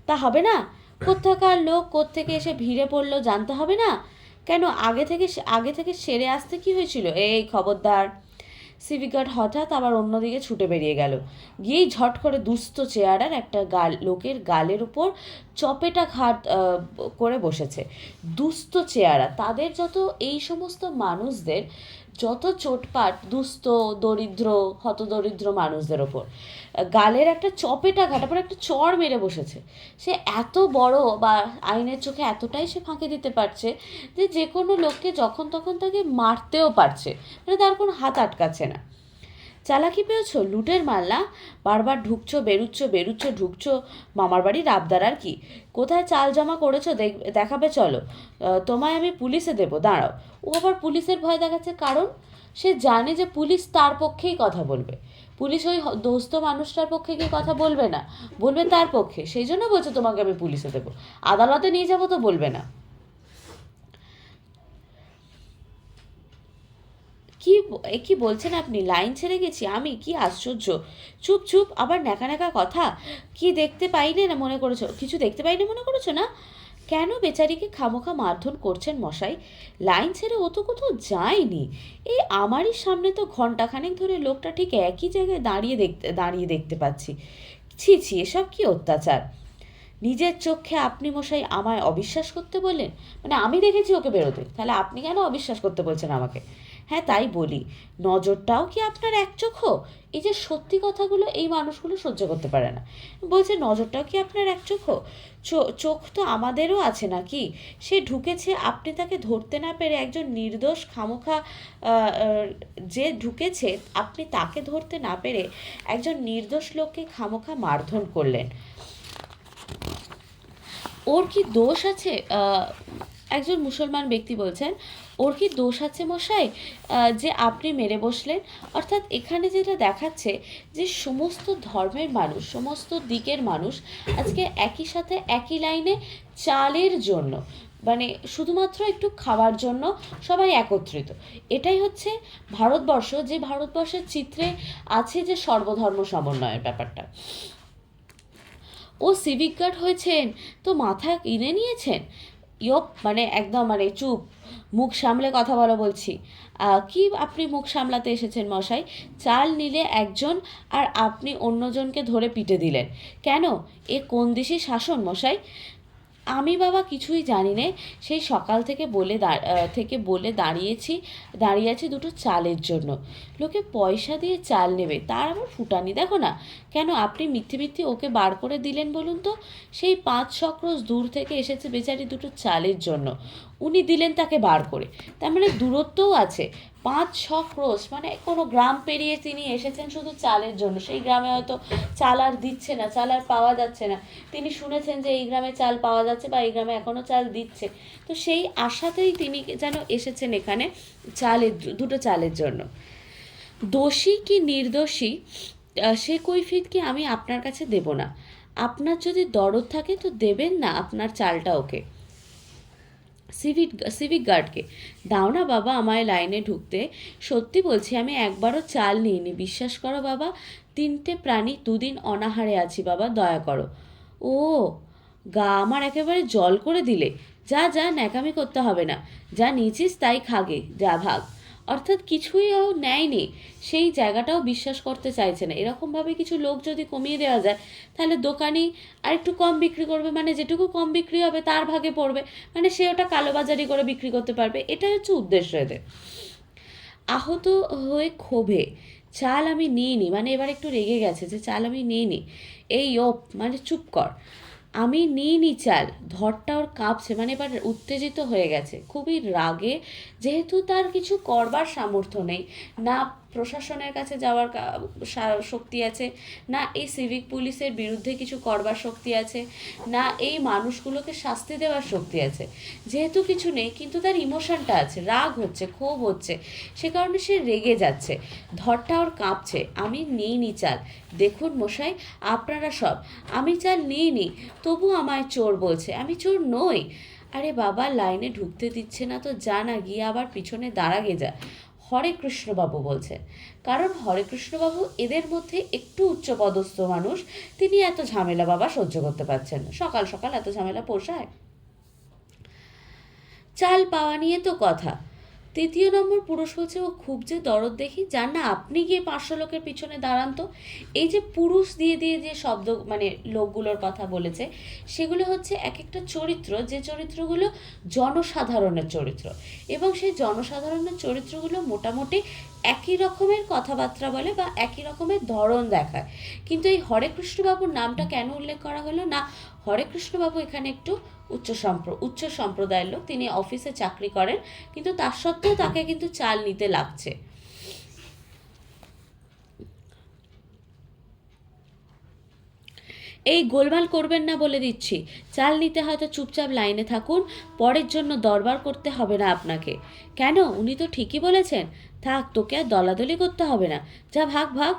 তা হবে না? কোত্থেকার লোক কোত্থেকে এসে ভিড়ে পড়লো জানতে হবে না? কেন আগে থেকে সেরে আসতে কি হয়েছিল? এই খবরদার! সিভিক গার্ড হঠাৎ আবার অন্যদিকে ছুটে বেরিয়ে গেল, গিয়েই ঝট করে দুস্থ চেয়ারার একটা লোকের গালের উপর চপেটা ঘাট করে বসেছে। দুস্থ চেয়ারা, তাদের যত এই সমস্ত মানুষদের যত চোটপাট দুস্থ দরিদ্র হতদরিদ্র মানুষদের ওপর, গালের একটা চপেটা ঘাটা পরে একটা চড় মেরে বসেছে। সে এত বড় বা আইনের চোখে এতটাই সে ফাঁকি দিতে পারছে যে যে কোনো লোককে যখন তখন তাকে মারতেও পারছে, মানে তার কোনো হাত আটকাচ্ছে না। চালাকি পেয়েছো, লুটের মাল্লা, বারবার ঢুকছো বেরুচ্ছ ঢুকছো মামার বাড়ির আবদার আর কি। কোথায় চাল জমা করেছো দেখাবে চলো, তোমায় আমি পুলিশে দেবো, দাঁড়াও। ও আবার পুলিশের ভয় দেখাচ্ছে, কারণ সে জানে যে পুলিশ তার পক্ষেই কথা বলবে। পুলিশ ওই দোস্ত মানুষটার পক্ষে কি কথা বলবে না, বলবে তার পক্ষে। সেই জন্য বলছে তোমাকে আমি পুলিশে দেবো, আদালতে নিয়ে যাবো তো বলবে না। কি কি বলছেন আপনি? লাইন ছেড়ে গেছি আমি? কি আশ্চর্য! চুপ চুপ, আবার ন্যাকা ন্যাকা কথা। কি দেখতে পাইনি না মনে করেছো? কিছু দেখতে পাইনি মনে করেছো না? কেন বেচারিকে খামোখা মারধর করছেন মশাই? লাইন ছেড়ে ও তো কোথাও যায়নি। এই আমারই সামনে তো ঘন্টাখানেক ধরে লোকটা ঠিক একই জায়গায় দাঁড়িয়ে দেখতে পাচ্ছি। ছি ছি, এসব কি অত্যাচার! নিজের চোখে আপনি মশাই আমায় অবিশ্বাস করতে বললেন? মানে আমি দেখেছি ওকে বেরোতে, তাহলে আপনি কেন অবিশ্বাস করতে বলছেন আমাকে? হ্যাঁ তাই বলি, নজরটাও কি আপনার এক চোখো? এই যে সত্যি কথাগুলো এই মানুষগুলো সহ্য করতে পারে না। বলছে নজরটাও কি আপনার এক চোখো? চোখ তো আমাদেরও আছে নাকি? সে ঢুকেছে, আপনি তাকে ধরতে না পেরে একজন নির্দোষ খামোখা যে ঢুকেছে আপনি তাকে ধরতে না পেরে একজন নির্দোষ লোককে খামোখা মারধর করলেন। ওর কি দোষ আছে? একজন মুসলমান ব্যক্তি বলছেন, ওর কি দোষ আছে মশাই যে আপনি মেরে বসলেন? অর্থাৎ এখানে যেটা দেখাচ্ছে যে সমস্ত ধর্মের মানুষ, সমস্ত দিকের মানুষ আজকে একই সাথে একই লাইনে চালের জন্য, মানে শুধুমাত্র একটু খাওয়ার জন্য সবাই একত্রিত। এটাই হচ্ছে ভারতবর্ষ, যে ভারতবর্ষের চিত্রে আছে যে সর্বধর্ম সমন্বয়ের ব্যাপারটা। ও সিভিক গার্ড হয়েছেন তো মাথা কিনে নিয়েছেন? ইয়োপ, মানে একদম মানে চুপ, মুখ সামলে কথা বলো বলছি। কি আপনি মুখ সামলাতে এসেছেন মশাই? চাল নিলে একজন আর আপনি অন্যজনকে ধরে পিটে দিলেন কেন? এ কোন দেশি শাসন মশাই? আমি বাবা কিছুই জানি নে, সেই সকাল থেকে দাঁড়িয়ে আছি দুটো চালের জন্য। লোকে পয়সা দিয়ে চাল নেবে, তার আবার ফুটানি দেখো না। কেন আপনি মিথ্যে মিথ্যে ওকে বার করে দিলেন বলুন তো? সেই 5-6 ক্রোশ দূর থেকে এসেছে বেচারি দুটো চালের জন্য, উনি দিলেন তাকে বার করে। তার মানে দূরত্বও আছে, 5-6 ক্রোশ, মানে কোনো গ্রাম পেরিয়ে তিনি এসেছেন শুধু চালের জন্য। সেই গ্রামে হয়তো চাল আর দিচ্ছে না, চাল আর পাওয়া যাচ্ছে না, তিনি শুনেছেন যে এই গ্রামে চাল পাওয়া যাচ্ছে বা এই গ্রামে এখনও চাল দিচ্ছে, তো সেই আশাতেই তিনি যেন এসেছেন এখানে দুটো চালের জন্য। দোষী কি নির্দোষী সে কৈফিয়ত কি আমি আপনার কাছে দেব না। আপনার যদি দরদ থাকে তো দেবেন না আপনার চালটা ওকে, সিভিক গার্ডকে। দাও না বাবা আমায় লাইনে ঢুকতে। সত্যি বলছি আমি একবারও চাল নিইনি, বিশ্বাস করো বাবা। 3টে প্রাণী, 2 দিন অনাহারে আছি বাবা, দয়া করো। ও, গা আমার একেবারে জল করে দিলে। যা যা, ন্যাকামি করতে হবে না, যা নিয়েছিস তাই খাগে, যা ভাগ। অর্থাৎ কিছুই ও নেয়নি, সেই জায়গাটাও বিশ্বাস করতে চাইছে না। এরকমভাবে কিছু লোক যদি কমিয়ে দেওয়া যায়, তাহলে দোকানি আর একটু কম বিক্রি করবে, মানে যেটুকু কম বিক্রি হবে তার ভাগে পড়বে, মানে সে ওটা কালোবাজারি করে বিক্রি করতে পারবে। এটাই হচ্ছে উদ্দেশ্য এদের। আহত হয়ে ক্ষোভে, চাল আমি নিইনি, মানে এবার একটু রেগে গেছে যে চাল আমি নিইনি। এই ওপ, মানে চুপ কর, আমি নিইনি চাল। ধরটা ওর কাঁপছে, মানে এবার উত্তেজিত হয়ে গেছে খুবই রাগে, যেহেতু তার কিছু করবার সামর্থ্য নেই, না প্রশাসনের কাছে যাওয়ার শক্তি আছে, না এই সিভিক পুলিশের বিরুদ্ধে কিছু করবার শক্তি আছে, না এই মানুষগুলোকে শাস্তি দেওয়ার শক্তি আছে। যেহেতু কিছু নেই, কিন্তু তার ইমোশনটা আছে, রাগ হচ্ছে, ক্ষোভ হচ্ছে, সে কারণে সে রেগে যাচ্ছে, ধরটা ওর কাঁপছে। আমি নিইনি চাল, দেখুন মশাই আপনারা সব, আমি চাল নিইনি, তবু আমায় চোর বলছে, আমি চোর নই। আরে বাবা লাইনে ঢুকতে দিচ্ছে না তো যা না, গিয়ে আবার পিছনে দাঁড়াগে যা। হরে কৃষ্ণবাবু বলছেন, কারণ হরে কৃষ্ণবাবু এদের মধ্যে একটু উচ্চপদস্থ মানুষ, তিনি এত ঝামেলা বাবা সহ্য করতে পারছেন না। সকাল সকাল এত ঝামেলা পোষায়? চাল পাওয়া নিয়ে তো কথা, তৃতীয় নম্বর পুরুষ বলছে, ও খুব যে দরদ দেখি, যার না আপনি গিয়ে 500 লোকের পিছনে দাঁড়ান তো। এই যে পুরুষ দিয়ে দিয়ে যে শব্দ মানে লোকগুলোর কথা বলেছে, সেগুলো হচ্ছে এক একটা চরিত্র, যে চরিত্রগুলো জনসাধারণের চরিত্র, এবং সেই জনসাধারণের চরিত্রগুলো মোটামুটি একই রকমের কথাবার্তা বলে বা একই রকমের ধরন দেখায়। কিন্তু এই হরে কৃষ্ণবাবুর নামটা কেন উল্লেখ করা হলো না? হরে কৃষ্ণবাবু এখানে একটু উচ্চ সম্প্রদায়ের লোক, তিনি অফিসে চাকরি করেন, কিন্তু তার সত্ত্বেও তাকে কিন্তু চাল নিতে লাগছে। এই গোলমাল করবেন না বলে দিচ্ছি, চাল নিতে হয়তো চুপচাপ লাইনে থাকুন, পরের জন্য দরবার করতে হবে না আপনাকে। কেন, উনি তো ঠিকই বলেছেন, থাক, তোকে আর দলাদলি করতে হবে না, যা ভাগ ভাগ।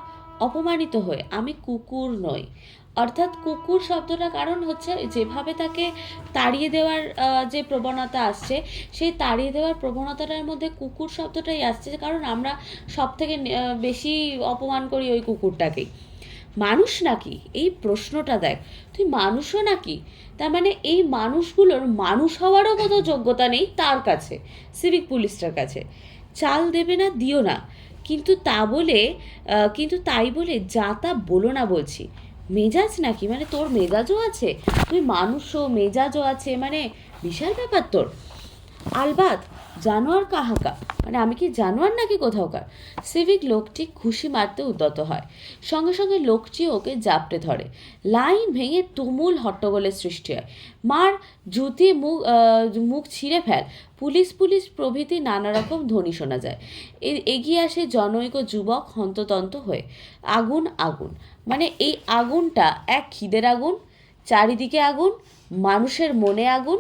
অপমানিত হয়ে, আমি কুকুর নই। অর্থাৎ কুকুর শব্দটা কারণ হচ্ছে যেভাবে তাকে তাড়িয়ে দেওয়ার যে প্রবণতা আসছে, সেই তাড়িয়ে দেওয়ার প্রবণতাটার মধ্যে কুকুর শব্দটাই আসছে, কারণ আমরা সব থেকে বেশি অপমান করি ওই কুকুরটাকেই। মানুষ নাকি, এই প্রশ্নটা দেখ, তুই মানুষও নাকি? তার মানে এই মানুষগুলোর মানুষ হওয়ারও কোনো যোগ্যতা নেই তার কাছে, সিভিক পুলিশটার কাছে। চাল দেবে না, দিও না, কিন্তু তাই বলে যা তা বলো না বলছি। মেজাজ নাকি, মানে তোর মেজাজও আছে, তুই মানুষও মেজাজও আছে, মানে বিশাল ব্যাপার তোর। আলবাত, জানোয়ার কাহাকা, মানে আমি কি জানোয়ার নাকি কোথাওকার? সিভিক লোকটি খুশি মারতে উদ্যত হয়, সঙ্গে সঙ্গে লোকটি ওকে জাপটে ধরে, লাইন ভেঙে তুমুল হট্টগোলের সৃষ্টি হয়। মার, জুতি, মুখ ছিঁড়ে ফেল, পুলিশ পুলিশ প্রভৃতি নানা রকম ধ্বনি শোনা যায়। এগিয়ে আসে জনৈক যুবক হন্ততন্ত হয়ে। আগুন আগুন, মানে এই আগুনটা এক খিদের আগুন, চারিদিকে আগুন, মানুষের মনে আগুন,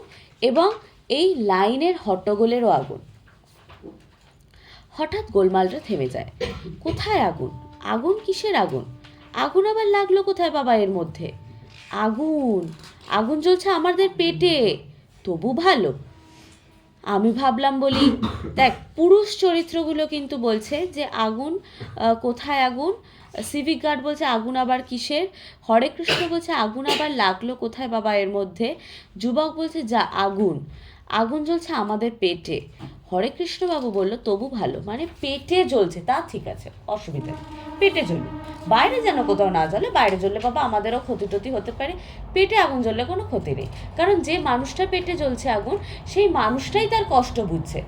এবং এই লাইনের হট্টগোলেরও আগুন। হঠাৎ গোলমালটা থেমে যায়। কোথায় আগুন? আগুন কিসের আগুন? আগুন আবার লাগলো কোথায় বাবা এর মধ্যে? আগুন, আগুন জ্বলছে আমাদের পেটে। তবু ভালো, আমি ভাবলাম বলি। দেখ, পুরুষ চরিত্রগুলো কিন্তু বলছে যে আগুন, কোথায় আগুন? সিভিক গার্ড বলছে আগুন আবার কিসের? হরে কৃষ্ণ বলছে আগুন আবার লাগলো কোথায় বাবা এর মধ্যে? যুবক বলছে যা, আগুন, আগুন জ্বলছে আমাদের পেটে। হরে কৃষ্ণবাবু বলল, তবু ভালো, মানে পেটে জ্বলছে, তা ঠিক আছে, অসুবিধা নেই, পেটে জ্বলুক, বাইরে যেন কোথাও না জ্বলে। বাইরে জ্বললে বাবা আমাদেরও ক্ষতি টতি হতে পারে, পেটে আগুন জ্বললে কোনো ক্ষতি নেই, কারণ যে মানুষটা পেটে জ্বলছে আগুন, সেই মানুষটাই তার কষ্ট বুঝছে।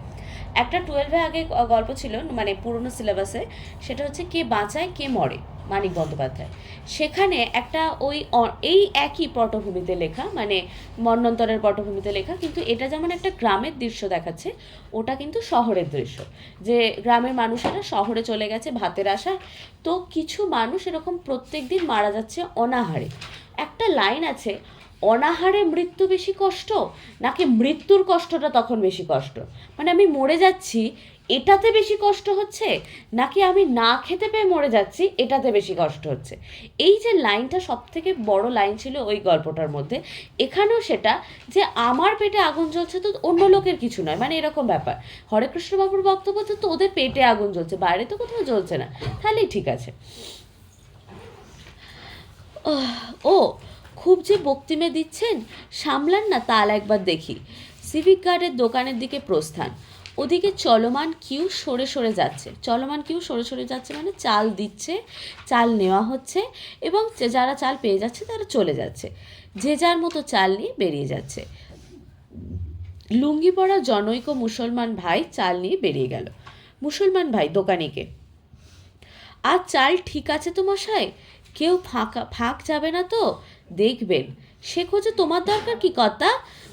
একটা 12-এ আগে গল্প ছিল, মানে পুরনো সিলেবাসে, সেটা হচ্ছে কে বাঁচায় কে মরে, মানিক বন্দ্যোপাধ্যায়। সেখানে একটা এই একই পটভূমিতে লেখা, মানে মন্বন্তরের পটভূমিতে লেখা, কিন্তু এটা যেমন একটা গ্রামের দৃশ্য দেখাচ্ছে, ওটা কিন্তু শহরের দৃশ্য, যে গ্রামের মানুষেরা শহরে চলে গেছে ভাতের আশায়। তো কিছু মানুষ এরকম প্রত্যেক দিন মারা যাচ্ছে অনাহারে। একটা লাইন আছে, অনাহারে মৃত্যু বেশি কষ্ট নাকি মৃত্যুর কষ্টটা তখন বেশি কষ্ট, মানে আমি মরে যাচ্ছি এটাতে বেশি কষ্ট হচ্ছে, নাকি আমি না খেতে পেয়ে মরে যাচ্ছি এটাতে বেশি কষ্ট হচ্ছে। এই যে লাইনটা সব থেকে বড় লাইন ছিল ওই গল্পটার মধ্যে, এখানেও সেটা, যে আমার পেটে আগুন জ্বলছে তো অন্য লোকের কিছু নয়, মানে এরকম ব্যাপার। হরে কৃষ্ণবাবুর বক্তব্য তো ওদের পেটে আগুন জ্বলছে, বাইরে তো কোথাও জ্বলছে না, তাহলেই ঠিক আছে। ও, খুব যে বক্তিমে দিচ্ছেন, সামলান না, তাল একবার দেখি। সিভিক গার্ডের দোকানের দিকে প্রস্থান। ওদিকে চলমান কিউ সরে সরে যাচ্ছে। চলমান কিউ সরে সরে যাচ্ছে মানে চাল দিচ্ছে, চাল নেওয়া হচ্ছে, এবং যারা চাল পেয়ে যাচ্ছে তারা চলে যাচ্ছে, যে যার মতো চাল নিয়ে বেরিয়ে যাচ্ছে। লুঙ্গি পরা জনৈক মুসলমান ভাই চাল নিয়ে বেরিয়ে গেল। মুসলমান ভাই দোকানিকে, আজ চাল ঠিক আছে তো মশাই? কেউ ফাঁক যাবে না তো? দেখবেন, সে খোঁজে তোমার দরকার কি কর্তা?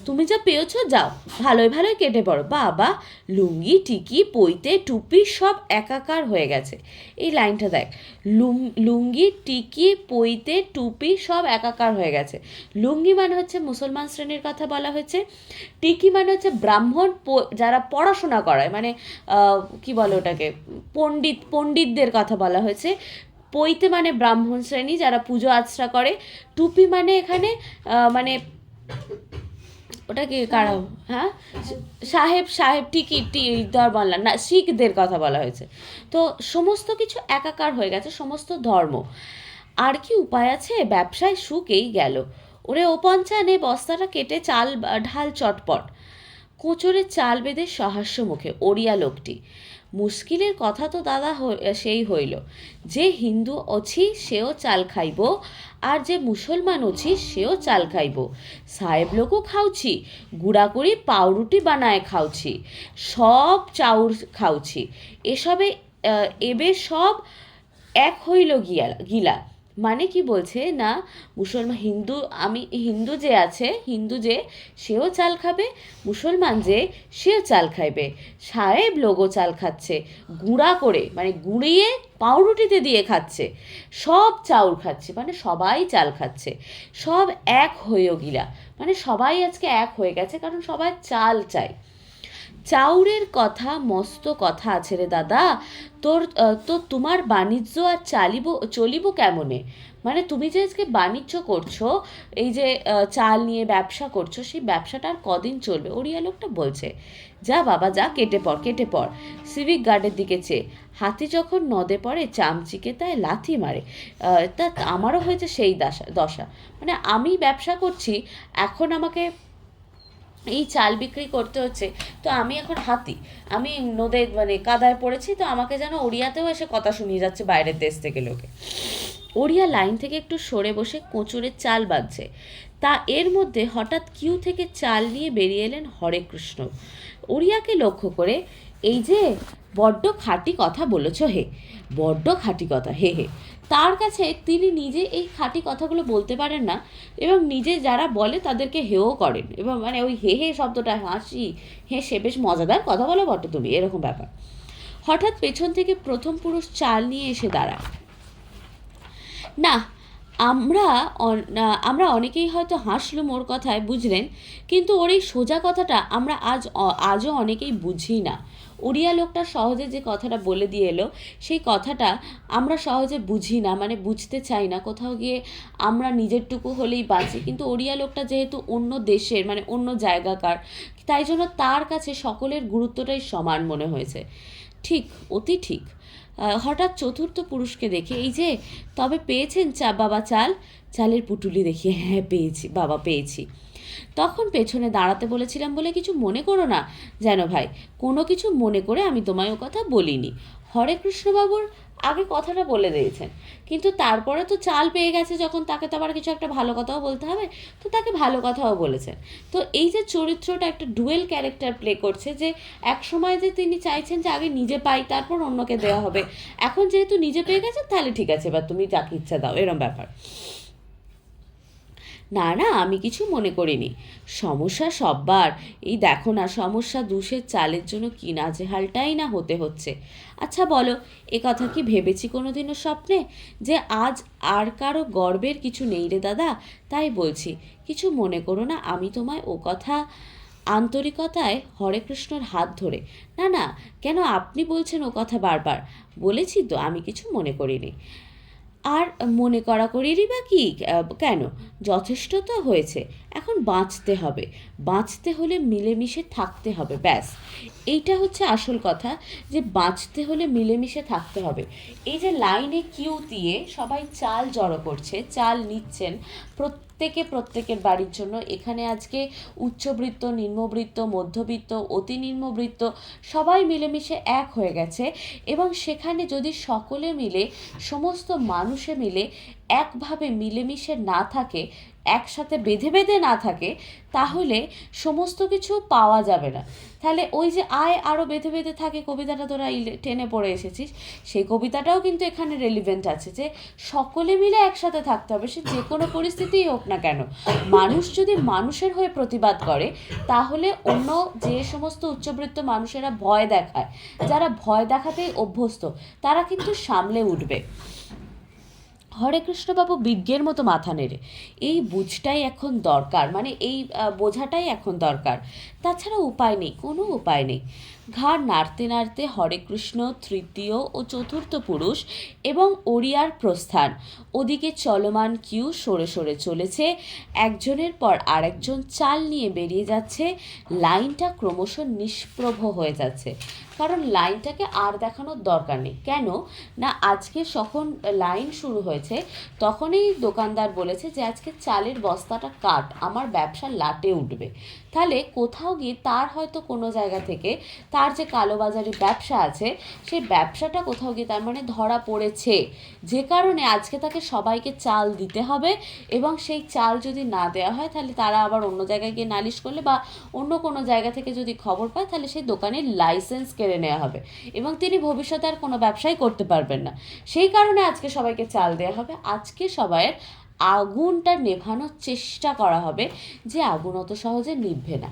তুমি যা পেয়েছো যাও, ভালোই ভালোই কেটে পড়ো। বাবা, লুঙ্গি টিকি পইতে টুপি সব একাকার হয়ে গেছে। এই লাইনটা দেখ, লুঙ্গি টিকি পইতে টুপি সব একাকার হয়ে গেছে। লুঙ্গি মানে হচ্ছে মুসলমান শ্রেণীর কথা বলা হয়েছে, টিকি মানে হচ্ছে ব্রাহ্মণ, যারা পড়াশোনা করায়, মানে কি বলে ওটাকে, পণ্ডিতদের কথা বলা হয়েছে। পৈতে মানে ব্রাহ্মণ শ্রেণী, যারা পুজো আচরা করে। টুপি মানে এখানে মানে ওটাকে কারা, হ্যাঁ, সাহেব টিকি ধর বললাম না, শিখদের কথা বলা হয়েছে। তো সমস্ত কিছু একাকার হয়ে গেছে, সমস্ত ধর্ম। আর কি উপায় আছে, ব্যবসায় সুখ এই গেল। ওরে ও পঞ্চানে বস্তাটা কেটে চাল ঢাল চটপট। কোচরে চাল বেঁধে সহাস্য মুখে ওড়িয়া লোকটি। মুশকিলের কথা তো দাদা সেই হইল, যে হিন্দু অছি সেও চাল খাইব, আর যে মুসলমান অছি সেও চাল খাইব। সাহেব লোকও খাউছি, গুড়া করি পাউরুটি বানায় খাউছি, সব চাউর খাউছি, এসবে এবে সব এক হইল গিলা। মানে কি বলছে না, মুসলমান হিন্দু, আমি হিন্দু যে আছে, হিন্দু যে সেও চাল খাবে, মুসলমান যে সেও চাল খাইবে, সাহেব লোগো চাল খাচ্ছে, গুঁড়া করে মানে গুঁড়িয়ে পাউরুটিতে দিয়ে খাচ্ছে, সব চাউর খাচ্ছে, মানে সবাই চাল খাচ্ছে, সব এক হয়েও গিলা, মানে সবাই আজকে এক হয়ে গেছে, কারণ সবাই চাল চায়। চাউরের কথা মস্ত কথা আছে রে দাদা, তো তোমার বাণিজ্য আর চলিব কেমনে? মানে তুমি যে আজকে বাণিজ্য করছো, এই যে চাল নিয়ে ব্যবসা করছো, সেই ব্যবসাটা আর কদিন চলবে? ওড়িয়া লোকটা বলছে, যা বাবা যা, কেটে পড়। সিভিক গার্ডের দিকে চেয়ে, হাতি যখন নদে পড়ে চামচিকে তাই লাথি মারে, তা আমারও হয়েছে সেই দশা। মানে আমি ব্যবসা করছি, এখন আমাকে এই চাল বিক্রি করতে হচ্ছে, তো আমি এখন হাতি, আমি নদে মানে কাদায় পড়েছি, তো আমাকে যেন ওড়িয়াতেও এসে কথা শুনিয়ে যাচ্ছে বাইরের দেশ থেকে লোকে। ওড়িয়া লাইন থেকে একটু সরে বসে কোঁচুরের চাল বাঁধছে, তা এর মধ্যে হঠাৎ কিউ থেকে চাল নিয়ে বেরিয়ে এলেন হরেকৃষ্ণ। ওড়িয়াকে লক্ষ্য করে, এই যে বড্ড খাঁটি কথা বলেছ হে, বড্ড খাঁটি কথা, হে হে। তার কাছে তিনি নিজে এই খাঁটি কথাগুলো বলতে পারেন না, এবং নিজে যারা বলে তাদেরকে হেও করেন, এবং মানে ওই হে হে শব্দটা, হাসি হেসে বেশ মজাদার কথা বলো বটে তুমি, এরকম ব্যাপার। হঠাৎ পেছন থেকে প্রথম পুরুষ চাল নিয়ে এসে দাঁড়ায়। না, আমরা অনেকেই হয়তো হাসলুম ওর কথায়, বুঝলেন, কিন্তু ওর এই সোজা কথাটা আমরা আজও অনেকেই বুঝি না। ওড়িয়া লোকটা সহজে যে কথাটা বলে দিয়ে এলো, সেই কথাটা আমরা সহজে বুঝি না, মানে বুঝতে চাই না, কোথাও গিয়ে আমরা নিজেরটুকু হলেই বাঁচি, কিন্তু ওড়িয়া লোকটা যেহেতু অন্য দেশের, মানে অন্য জায়গাকার, তাই জন্য তার কাছে সকলের গুরুত্বটাই সমান মনে হয়েছে। ঠিক, অতি ঠিক। হঠাৎ চতুর্থ পুরুষকে দেখে, এই যে তবে পেয়েছেন বাবা চাল? চালের পুটুলি দেখিয়ে, হ্যাঁ পেয়েছি বাবা, পেয়েছি। তখন পেছনে দাঁড়াতে বলেছিলাম বলে কিছু মনে করো না যেন ভাই, কোনো কিছু মনে করে আমি তোমায় ও কথা বলিনি। হরেকৃষ্ণবাবুর আগে কথাটা বলে দিয়েছেন, কিন্তু তারপরে তো চাল পেয়ে গেছে যখন, তাকে তো আবার কিছু একটা ভালো কথাও বলতে হবে, তো তাকে ভালো কথাও বলেছেন। তো এই যে চরিত্রটা একটা ডুয়েল ক্যারেক্টার প্লে করছে, যে এক সময় যে তিনি চাইছেন যে আগে নিজে পাই তারপর অন্যকে দেওয়া হবে, এখন যেহেতু নিজে পেয়ে গেছেন তাহলে ঠিক আছে, এবার তুমি যাকে ইচ্ছা দাও, এরম ব্যাপার। না না, আমি কিছু মনে করিনি। সমস্যা সববার, এই দেখো না, সমস্যা দুষের চালের জন্য কি নাজেহালটাই না হতে হচ্ছে। আচ্ছা বলো, এ কথা কি ভেবেছি কোনোদিনও স্বপ্নে, যে আজ আর কারো গর্বের কিছু নেই রে দাদা? তাই বলছি, কিছু মনে করো না, আমি তোমায় ও কথা, আন্তরিকতায় হরেকৃষ্ণর হাত ধরে, না না, কেন আপনি বলছেন ও কথা বারবার? বলেছি তো আমি কিছু মনে করিনি। আর মনে করাকরিরই বা কি, কেন, যথেষ্ট তো হয়েছে, এখন বাঁচতে হবে, বাঁচতে হলে মিলেমিশে থাকতে হবে, ব্যাস এইটা হচ্ছে আসল কথা, যে বাঁচতে হলে মিলেমিশে থাকতে হবে। এই যে লাইনে কিউ দিয়ে সবাই চাল জড়ো করছে, চাল নিচ্ছেন প্রত্যেকের বাড়ির জন্য, এখানে আজকে উচ্চবৃত্ত, নিম্নবৃত্ত, মধ্যবিত্ত, অতি নিম্নবৃত্ত সবাই মিলেমিশে এক হয়ে গেছে, এবং সেখানে যদি সকলে মিলে, সমস্ত মানুষে মিলে একভাবে মিলেমিশে না থাকে, একসাথে বেঁধে বেঁধে না থাকে, তাহলে সমস্ত কিছু পাওয়া যাবে না। তাহলে ওই যে আয় আরও বেঁধে বেঁধে থাকে, কবিতাটা তোরা টেনে পড়ে এসেছিস, সেই কবিতাটাও কিন্তু এখানে রেলিভেন্ট আছে, যে সকলে মিলে একসাথে থাকতে হবে, সে যে কোনো পরিস্থিতিই হোক না কেন। মানুষ যদি মানুষের হয়ে প্রতিবাদ করে, তাহলে অন্য যে সমস্ত উচ্চবৃত্ত মানুষেরা ভয় দেখায়, যারা ভয় দেখাতেই অভ্যস্ত, তারা কিন্তু সামলে উঠবে। হরেকৃষ্ণবাবু বিজ্ঞের মতো মাথা নেড়ে, এই বুঝটাই এখন দরকার, মানে এই বোঝাটাই এখন দরকার, তাছাড়া উপায় নেই, কোনো উপায় নেই। ঘাড় নাড়তে নাড়তে হরেকৃষ্ণ, তৃতীয় ও চতুর্থ পুরুষ এবং ওড়িয়ার প্রস্থান, ওদিকে চলমান কিউ সরে সরে চলেছে, একজনের পর আরেকজন চাল নিয়ে বেরিয়ে যাচ্ছে, লাইনটা ক্রমশ নিষ্প্রভ হয়ে যাচ্ছে, কারণ লাইনটাকে আর দেখানোর দরকার নেই। কেন না, আজকে যখন লাইন শুরু হয়েছে তখনই দোকানদার বলেছে যে আজকে চালের বস্তাটা কাট, আমার ব্যবসা লাটে উঠবে। তাহলে কোথাও গিয়ে তার হয়তো কোনো জায়গা থেকে তার যে কালোবাজারি ব্যবসা আছে সেই ব্যবসাটা কোথাও গিয়ে তার মানে ধরা পড়েছে, যে কারণে আজকে তাকে সবাইকে চাল দিতে হবে, এবং সেই চাল যদি না দেওয়া হয় তাহলে তারা আবার অন্য জায়গায় গিয়ে নালিশ করলে বা অন্য কোনো জায়গা থেকে যদি খবর পায় তাহলে সেই দোকানের লাইসেন্স কেড়ে নেওয়া হবে এবং তিনি ভবিষ্যতে আর কোনো ব্যবসাই করতে পারবেন না। সেই কারণে আজকে সবাইকে চাল দেওয়া হবে, আজকে সবাইয়ের আগুনটা নেভানোর চেষ্টা করা হবে, যে আগুন অত সহজে নিভবে না।